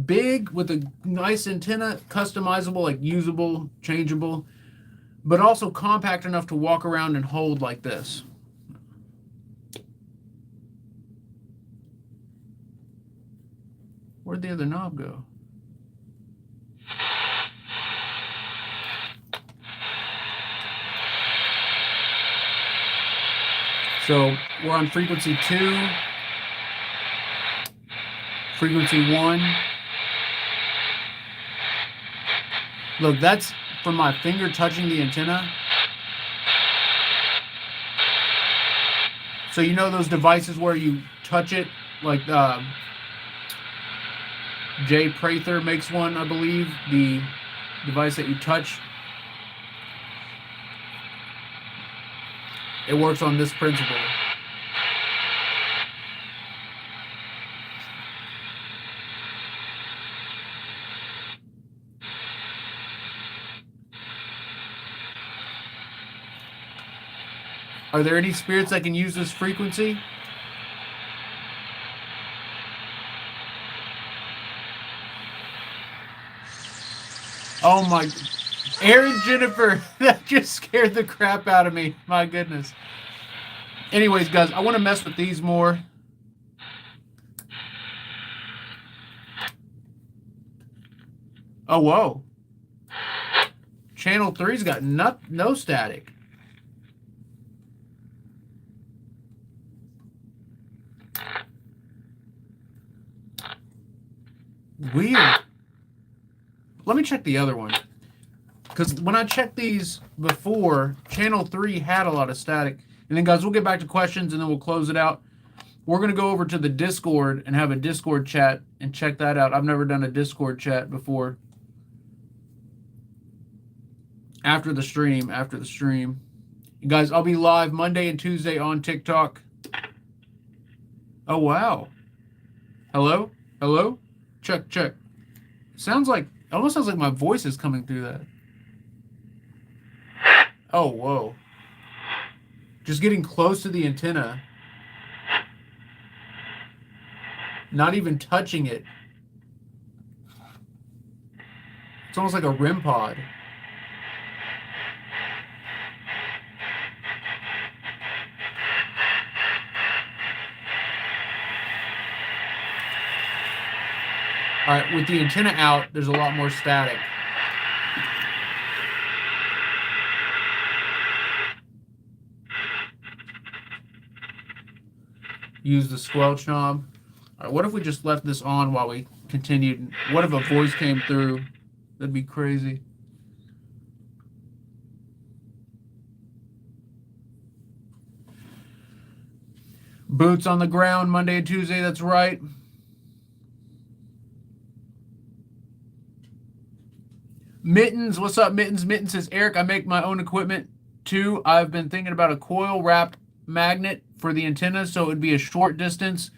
big with a nice antenna, customizable, like usable, changeable, but also compact enough to walk around and hold like this. Where'd the other knob go? So we're on frequency 2, frequency 1. Look, that's from my finger touching the antenna. So you know those devices where you touch it, like Jay Prather makes one, I believe, the device that you touch. It works on this principle. Are there any spirits that can use this frequency? Oh my, Aaron Jennifer, that just scared the crap out of me. My goodness. Anyways, guys, I want to mess with these more. Oh, whoa. Channel 3's got no static. Weird. Let me check the other one. Because when I checked these before, Channel 3 had a lot of static. And then, guys, we'll get back to questions, and then we'll close it out. We're going to go over to the Discord and have a Discord chat and check that out. I've never done a Discord chat before. After the stream. You guys, I'll be live Monday and Tuesday on TikTok. Oh, wow. Hello? Check. Almost sounds like my voice is coming through that. Oh, whoa. Just getting close to the antenna. Not even touching it. It's almost like a REM pod. All right, with the antenna out, there's a lot more static. Use the squelch knob. All right, what if we just left this on while we continued? What if a voice came through? That'd be crazy. Boots on the ground Monday and Tuesday, that's right. Mittens, what's up, Mittens? Mittens says, Eric, I make my own equipment too. I've been thinking about a coil wrapped magnet for the antenna, so it would be a short distance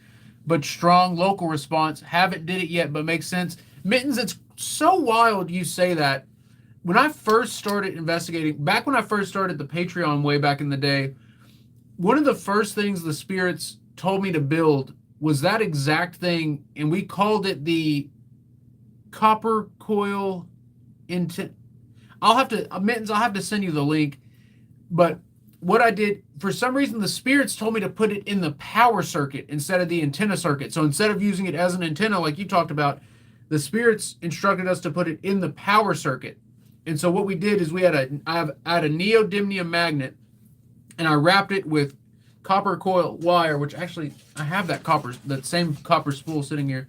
but strong local response. Haven't did it yet, but makes sense. Mittens, it's so wild you say that. When I first started investigating, back when I first started the Patreon way back in the day, one of the first things the spirits told me to build was that exact thing, and we called it the copper coil antenna. Mittens, I'll have to send you the link. But what I did, for some reason, the spirits told me to put it in the power circuit instead of the antenna circuit. So instead of using it as an antenna like you talked about, the spirits instructed us to put it in the power circuit. And so what we did is I had a neodymium magnet, and I wrapped it with copper coil wire, which actually I have that same copper spool sitting here.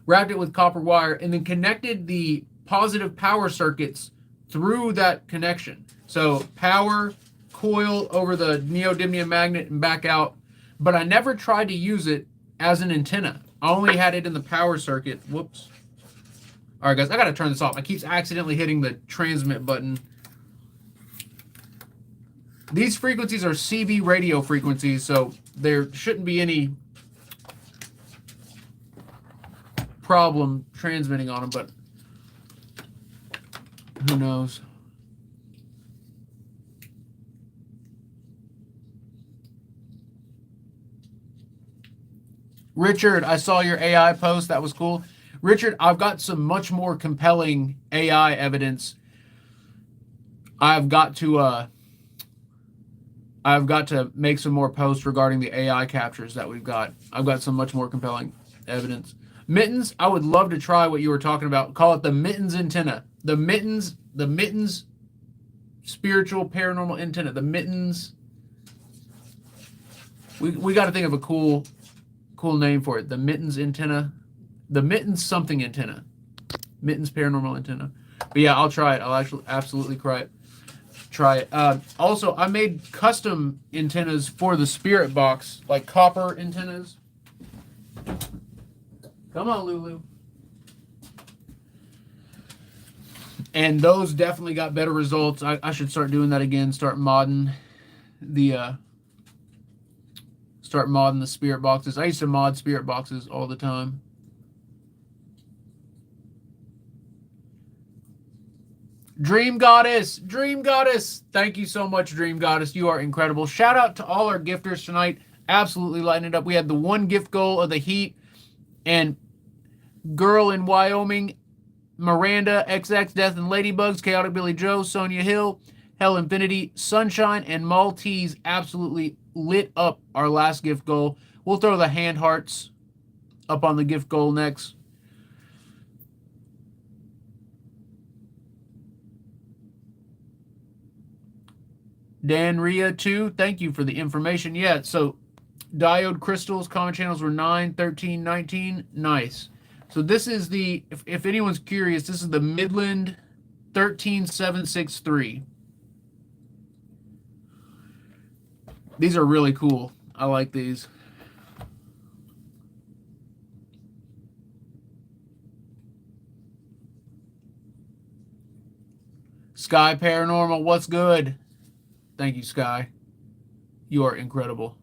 Wrapped it with copper wire, and then connected the positive power circuits through that connection. So power coil over the neodymium magnet and back out. But I never tried to use it as an antenna. I only had it in the power circuit. Whoops. All right, guys, I got to turn this off. I keep accidentally hitting the transmit button. These frequencies are CB radio frequencies, so there shouldn't be any problem transmitting on them, but who knows? Richard, I saw your AI post. That was cool. Richard, I've got some much more compelling AI evidence. I've got to make some more posts regarding the AI captures that we've got. I've got some much more compelling evidence. Mittens, I would love to try what you were talking about. Call it the Mittens antenna. The Mittens spiritual paranormal antenna. The Mittens. We got to think of a cool name for it. The Mittens antenna. The Mittens something antenna. Mittens paranormal antenna. But yeah, I'll try it. I'll actually absolutely try it. Also, I made custom antennas for the spirit box, like copper antennas. Come on, Lulu. And those definitely got better results. I should start doing that again. Start modding the spirit boxes. I used to mod spirit boxes all the time. Dream Goddess. Thank you so much, Dream Goddess. You are incredible. Shout out to all our gifters tonight. Absolutely lighting it up. We had the one gift goal of the heat, and girl in Wyoming Miranda, XX, Death and Ladybugs, Chaotic Billy Joe, Sonia Hill, Hell Infinity, Sunshine, and Maltese absolutely lit up our last gift goal. We'll throw the hand hearts up on the gift goal next. Dan Ria 2, thank you for the information. Yeah, so diode crystals, common channels were 9, 13, 19. Nice. So this is the, if anyone's curious, this is the Midland 13763. These are really cool. I like these. Sky Paranormal, what's good? Thank you, Sky. You are incredible.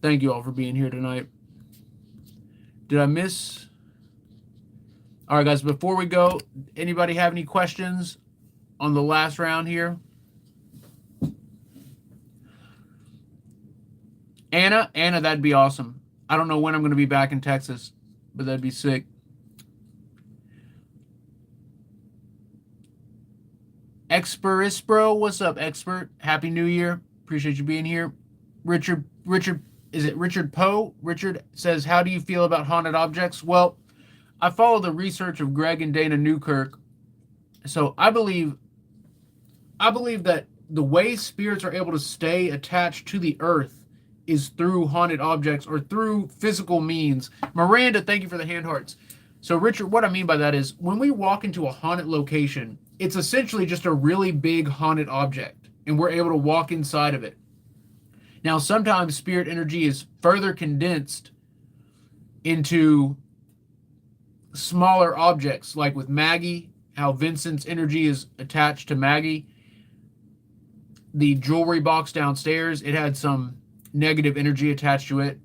Thank you all for being here tonight. Did I miss? All right, guys, before we go, anybody have any questions on the last round here? Anna, that'd be awesome. I don't know when I'm going to be back in Texas, but that'd be sick. Experispro, what's up, Expert? Happy New Year. Appreciate you being here. Richard, is it Richard Poe? Richard says, how do you feel about haunted objects? Well, I follow the research of Greg and Dana Newkirk. So I believe that the way spirits are able to stay attached to the earth is through haunted objects or through physical means. Miranda, thank you for the hand hearts. So Richard, what I mean by that is when we walk into a haunted location, it's essentially just a really big haunted object, and we're able to walk inside of it. Now, sometimes spirit energy is further condensed into smaller objects, like with Maggie, how Vincent's energy is attached to Maggie. The jewelry box downstairs, it had some negative energy attached to it.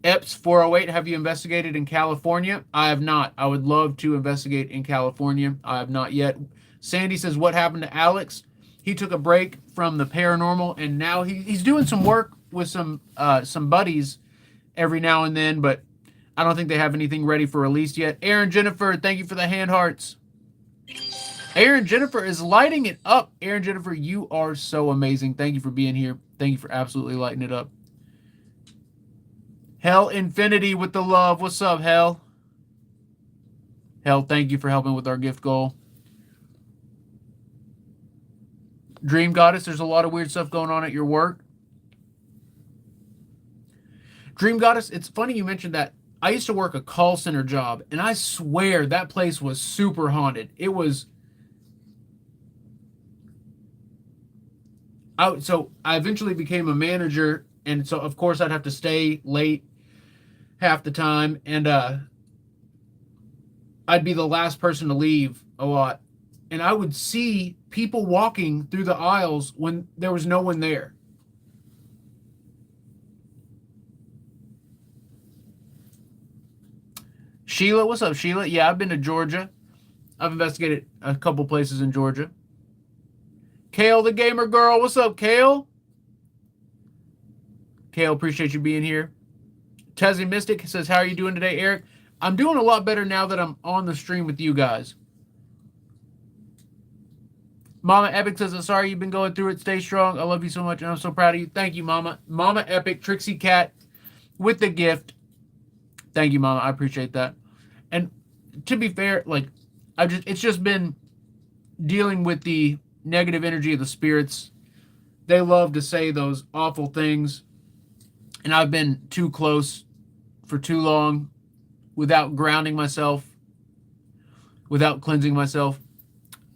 Epps 408, have you investigated in California? I have not. I would love to investigate in California. I have not yet. Sandy says, what happened to Alex? He took a break from the paranormal, and now he's doing some work with some buddies every now and then, but I don't think they have anything ready for release yet. Aaron Jennifer, thank you for the hand hearts. Aaron Jennifer is lighting it up. Aaron Jennifer, you are so amazing. Thank you for being here. Thank you for absolutely lighting it up. Hell Infinity with the love. What's up, Hell? Hell, thank you for helping with our gift goal. Dream Goddess, there's a lot of weird stuff going on at your work. Dream Goddess, it's funny you mentioned that. I used to work a call center job, and I swear that place was super haunted. It was... So I eventually became a manager, and so of course I'd have to stay late half the time, and I'd be the last person to leave a lot. And I would see people walking through the aisles when there was no one there. Sheila, what's up, Sheila? Yeah, I've been to Georgia. I've investigated a couple places in Georgia. Kale, the gamer girl. What's up, Kale? Kale, appreciate you being here. Tezzy Mystic says, how are you doing today, Eric? I'm doing a lot better now that I'm on the stream with you guys. Mama Epic says, I'm sorry you've been going through it. Stay strong. I love you so much, and I'm so proud of you. Thank you, Mama. Mama Epic, Trixie Cat with the gift. Thank you, Mama. I appreciate that. And to be fair, like, it's just been dealing with the negative energy of the spirits. They love to say those awful things, and I've been too close for too long without grounding myself, without cleansing myself.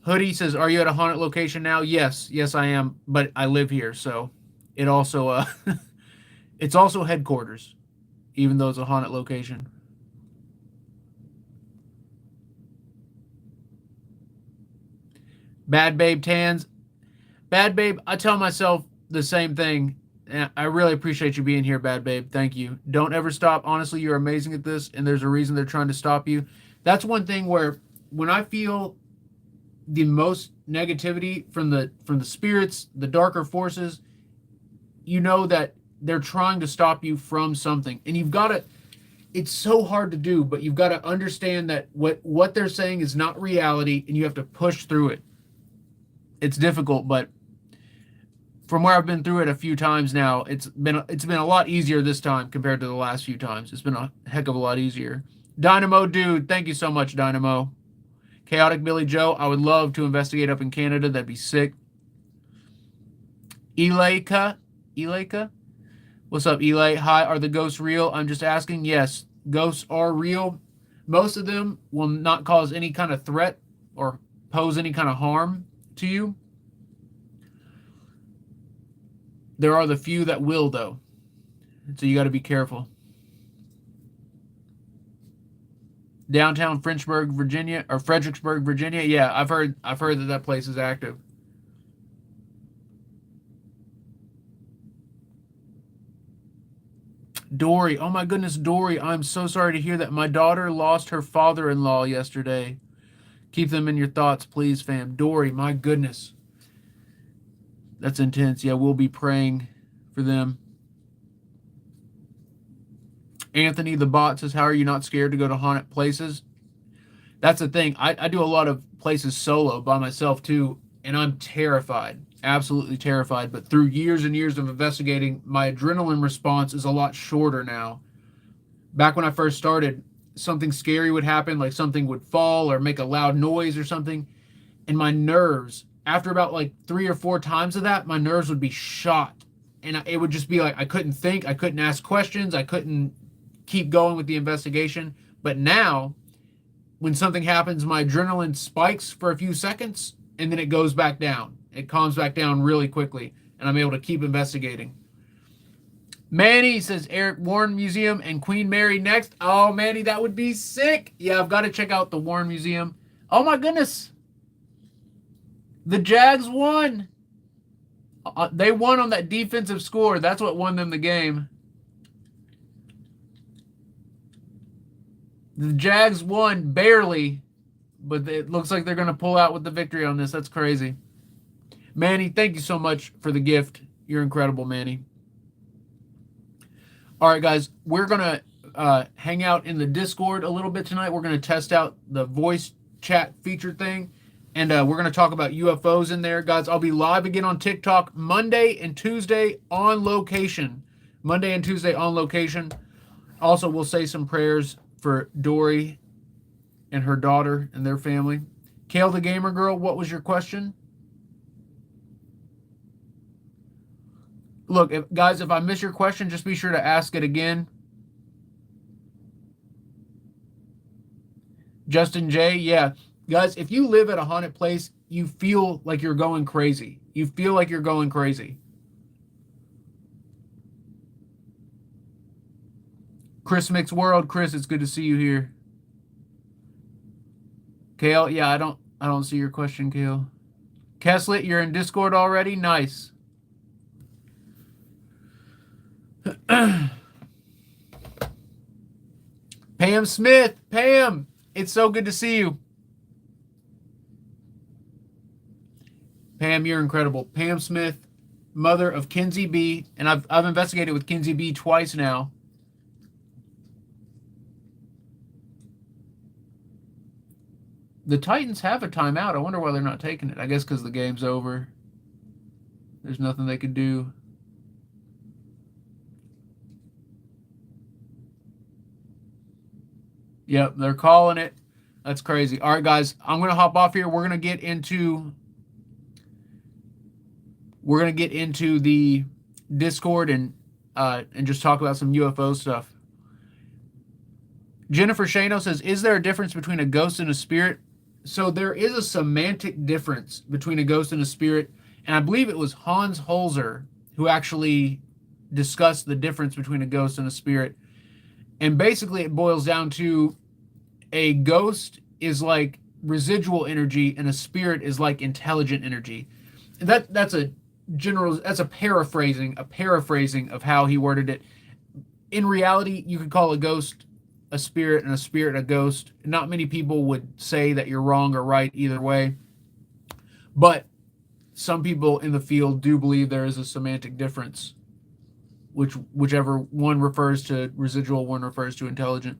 Hoodie says, are you at a haunted location now? Yes, I am, but I live here, so it also it's also headquarters, even though it's a haunted location. Bad Babe Tans. Bad Babe, I tell myself the same thing. And I really appreciate you being here, Bad Babe. Thank you. Don't ever stop. Honestly, you're amazing at this, and there's a reason they're trying to stop you. That's one thing where when I feel the most negativity from the spirits, the darker forces, you know that they're trying to stop you from something. And you've got to it's so hard to do, but you've got to understand that what they're saying is not reality and you have to push through it. It's difficult, but from where I've been through it a few times now, it's been a lot easier this time compared to the last few times. It's been a heck of a lot easier. Dynamo dude, thank you so much, Dynamo. Chaotic Billy Joe, I would love to investigate up in Canada. That'd be sick. Eleka, what's up, Eli? Hi, are the ghosts real? I'm just asking. Yes, ghosts are real. Most of them will not cause any kind of threat or pose any kind of harm to you. There are the few that will, though. So you got to be careful. Downtown Frenchburg, Virginia, or Fredericksburg, Virginia. Yeah, I've heard that place is active. Dory, oh my goodness, Dory, I'm so sorry to hear that. My daughter lost her father-in-law yesterday. Keep them in your thoughts, please, fam. Dory, my goodness. That's intense. Yeah, we'll be praying for them. Anthony the bot says, how are you not scared to go to haunted places? That's the thing. I do a lot of places solo by myself too, and I'm terrified. Absolutely terrified. But through years and years of investigating, my adrenaline response is a lot shorter now. Back when I first started, something scary would happen, like something would fall or make a loud noise or something, and my nerves, after about like 3 or 4 times of that, my nerves would be shot. And it would just be like I couldn't think, I couldn't ask questions, I couldn't keep going with the investigation. But now, when something happens, my adrenaline spikes for a few seconds, and then it goes back down. It calms back down really quickly, and I'm able to keep investigating. Manny says Eric Warren Museum and Queen Mary next. Oh, Manny, that would be sick. Yeah, I've got to check out the Warren Museum. Oh, my goodness. The Jags won. They won on that defensive score. That's what won them the game. The Jags won barely, but it looks like they're going to pull out with the victory on this. That's crazy. Manny, thank you so much for the gift. You're incredible, Manny. All right, guys, we're going to hang out in the Discord a little bit tonight. We're going to test out the voice chat feature thing, and we're going to talk about UFOs in there. Guys, I'll be live again on TikTok Monday and Tuesday on location. Monday and Tuesday on location. Also, we'll say some prayers for Dory and her daughter and their family. Kale the Gamer Girl, what was your question? Look, guys, if I miss your question, just be sure to ask it again. Justin J, yeah. Guys, if you live at a haunted place, you feel like you're going crazy. You feel like you're going crazy. Chris Mixed World, Chris, it's good to see you here. Kale, yeah, I don't see your question, Kale. Keslet, you're in Discord already? Nice. Pam Smith, Pam, it's so good to see you. Pam, you're incredible. Pam Smith, mother of Kinsey B, and I've investigated with Kinsey B twice now. The Titans have a timeout. I wonder why they're not taking it. I guess because the game's over. There's nothing they could do. Yep, they're calling it. That's crazy. All right, guys, I'm going to hop off here. We're going to get into the Discord and just talk about some UFO stuff. Jennifer Shano says, is there a difference between a ghost and a spirit? So there is a semantic difference between a ghost and a spirit, and I believe it was Hans Holzer who actually discussed the difference between a ghost and a spirit. And basically it boils down to a ghost is like residual energy and a spirit is like intelligent energy. And that's a general. That's a paraphrasing of how he worded it. In reality, you could call a ghost a spirit and a spirit a ghost. Not many people would say that you're wrong or right either way, but some people in the field do believe there is a semantic difference, whichever one refers to residual, one refers to intelligent.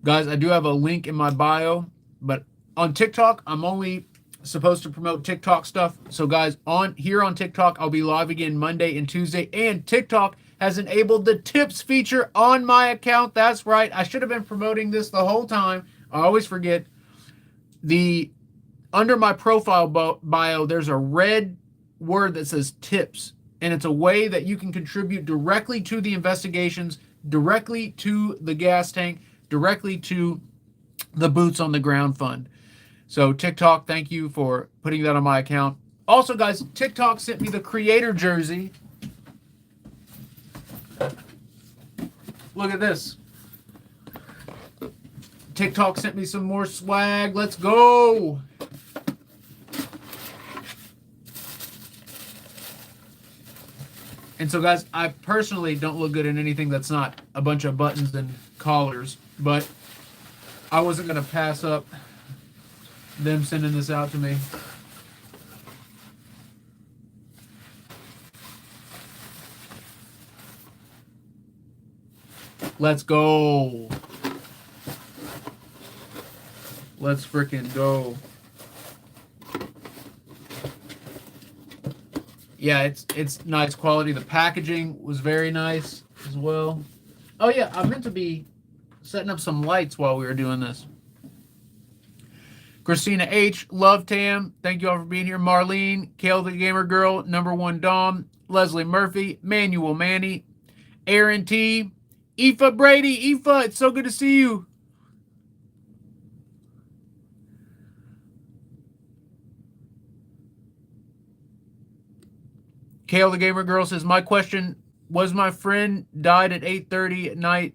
Guys, I do have a link in my bio, but on TikTok, I'm only supposed to promote TikTok stuff. So guys, on TikTok, I'll be live again Monday and Tuesday, and TikTok has enabled the tips feature on my account. That's right. I should have been promoting this the whole time. I always forget. Under my profile bio, there's a red word that says tips, and it's a way that you can contribute directly to the investigations, directly to the gas tank, directly to the Boots on the Ground Fund. So TikTok, thank you for putting that on my account. Also, guys, TikTok sent me the creator jersey. Look at this. TikTok sent me some more swag. Let's go. And so, guys, I personally don't look good in anything that's not a bunch of buttons and collars, but I wasn't going to pass up them sending this out to me. Let's go. Let's freaking go. Yeah, it's nice quality. The packaging was very nice as well. Oh yeah, I meant to be setting up some lights while we were doing this. Christina H, Love Tam, thank you all for being here. Marlene, Kale the Gamer Girl, Number One Dom, Leslie Murphy, Manuel Manny, Aaron T, Aoife Brady. Aoife, it's so good to see you. Kale the Gamer Girl says, my question was, my friend died at 8:30 at night,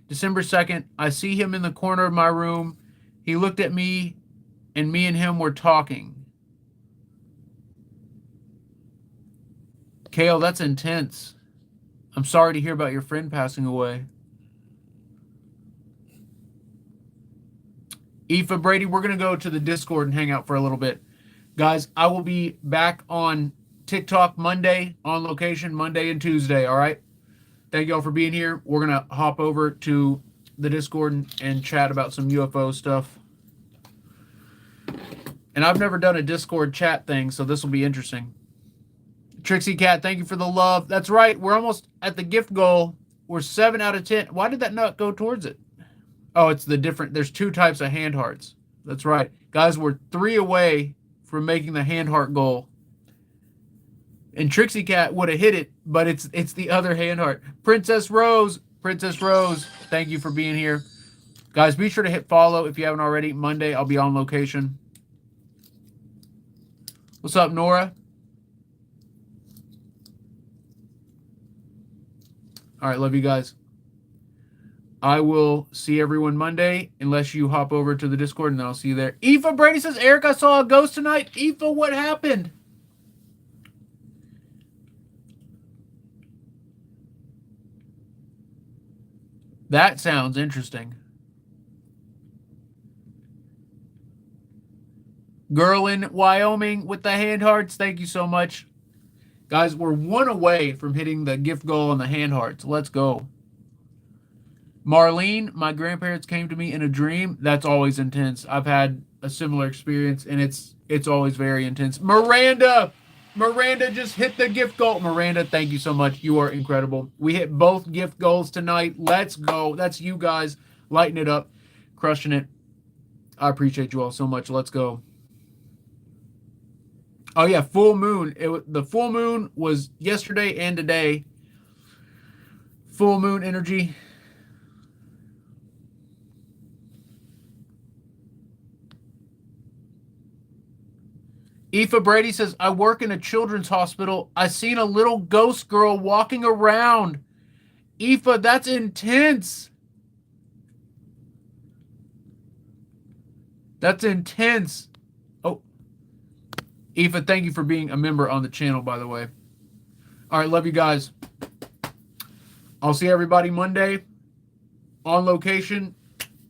December 2nd. I see him in the corner of my room. He looked at me, and me and him were talking. Kale, that's intense. I'm sorry to hear about your friend passing away. Aoife Brady, we're going to go to the Discord and hang out for a little bit. Guys, I will be back on TikTok Monday, on location Monday and Tuesday, all right? Thank you all for being here. We're going to hop over to the Discord and chat about some UFO stuff. And I've never done a Discord chat thing, so this will be interesting. Trixie Cat, thank you for the love. That's right. We're almost at the gift goal. We're 7 out of 10. Why did that not go towards it? Oh, it's the different. There's 2 types of hand hearts. That's right. Guys, we're 3 away from making the hand heart goal. And Trixie Cat would have hit it, but it's the other hand heart. Princess Rose, thank you for being here. Guys, be sure to hit follow if you haven't already. Monday, I'll be on location. What's up, Nora? All right, love you guys. I will see everyone Monday, unless you hop over to the Discord, and then I'll see you there. Aoife Brady says, Eric, I saw a ghost tonight. Aoife, what happened? That sounds interesting. Girl in Wyoming with the hand hearts, thank you so much. Guys, we're 1 away from hitting the gift goal on the hand hearts. Let's go. Marlene, my grandparents came to me in a dream. That's always intense. I've had a similar experience, and it's always very intense. Miranda just hit the gift goal. Miranda, thank you so much. You are incredible. We hit both gift goals tonight. Let's go. That's you guys lighting it up, crushing it. I appreciate you all so much. Let's go. Oh yeah, full moon. The full moon was yesterday and today. Full moon energy. Aoife Brady says, I work in a children's hospital. I seen a little ghost girl walking around. Aoife, that's intense. That's intense. Oh, Aoife, thank you for being a member on the channel, by the way. All right, love you guys. I'll see everybody Monday on location.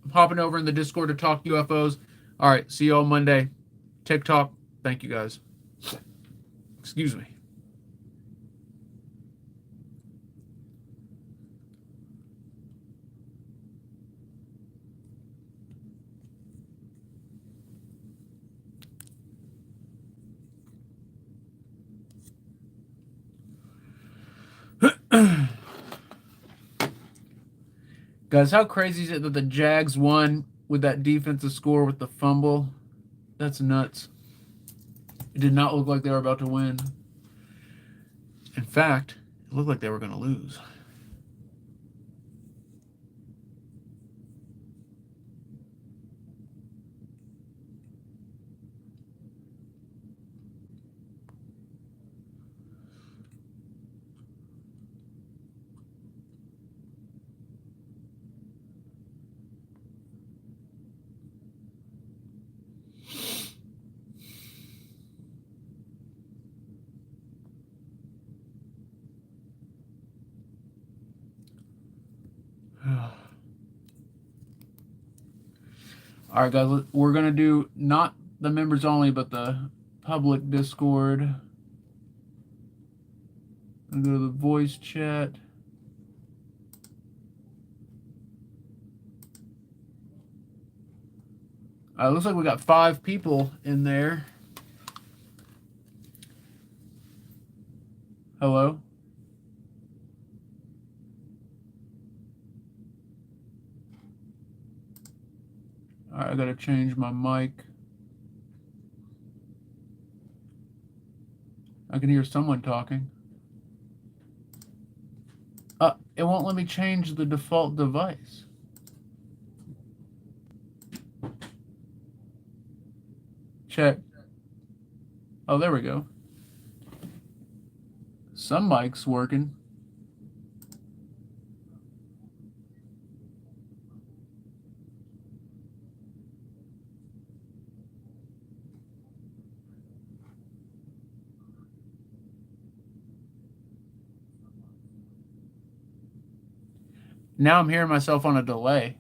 I'm hopping over in the Discord to talk UFOs. All right, see you all Monday. TikTok. Thank you guys. Excuse me. Guys, how crazy is it that the Jags won with that defensive score with the fumble? That's nuts. It did not look like they were about to win. In fact, it looked like they were going to lose. All right, guys, we're going to do not the members only, but the public Discord. I'm going to go to the voice chat. Looks like we got 5 people in there. Hello? All right, I got to change my mic. I can hear someone talking. It won't let me change the default device. Check. Oh, there we go. Some mic's working. Now I'm hearing myself on a delay.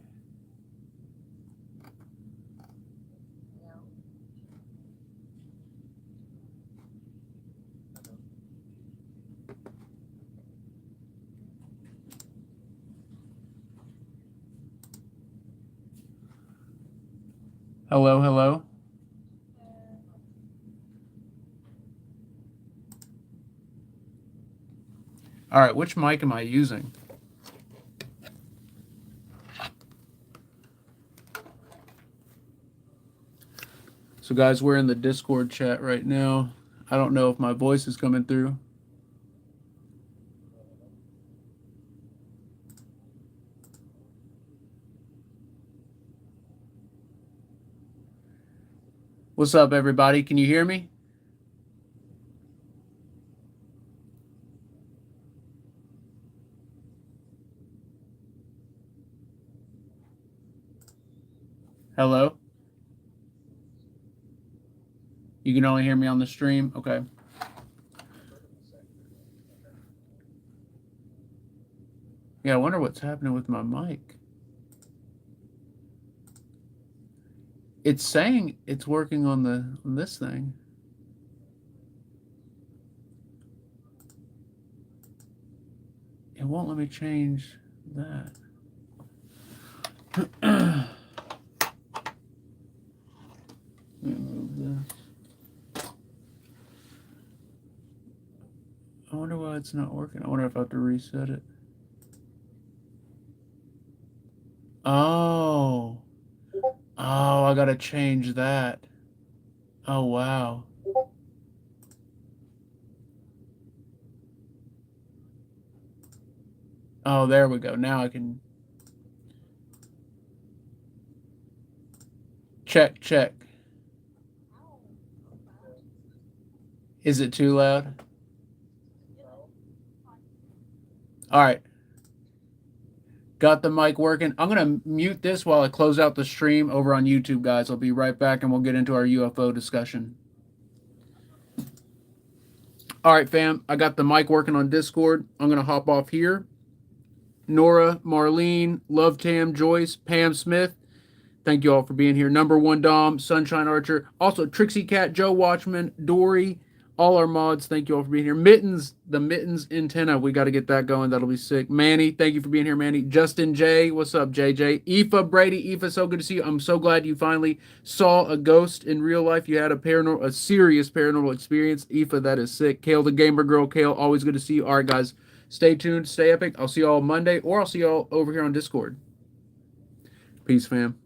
Hello, hello. All right, which mic am I using? So, guys, we're in the Discord chat right now. I don't know if my voice is coming through. What's up, everybody? Can you hear me? Hello? You can only hear me on the stream? Okay. Yeah, I wonder what's happening with my mic. It's saying it's working on this thing. It won't let me change that. Let me move this. I wonder why it's not working. I wonder if I have to reset it. Oh. Oh, I gotta change that. Oh, wow. Oh, there we go. Now I can check. Is it too loud? All right. Got the mic working. I'm going to mute this while I close out the stream over on YouTube, guys. I'll be right back and we'll get into our UFO discussion. All right, fam. I got the mic working on Discord. I'm going to hop off here. Nora, Marlene, Love Tam, Joyce, Pam Smith. Thank you all for being here. Number one Dom, Sunshine Archer. Also, Trixie Cat, Joe Watchman, Dory, all our mods. Thank you all for being here. Mittens, the Mittens antenna. We got to get that going. That'll be sick. Manny, thank you for being here, Manny. Justin J, what's up, JJ? Aoife Brady, Aoife, so good to see you. I'm so glad you finally saw a ghost in real life. You had a serious paranormal experience. Aoife, that is sick. Kale, the gamer girl. Kale, always good to see you. All right, guys, stay tuned, stay epic. I'll see you all Monday, or I'll see you all over here on Discord. Peace, fam.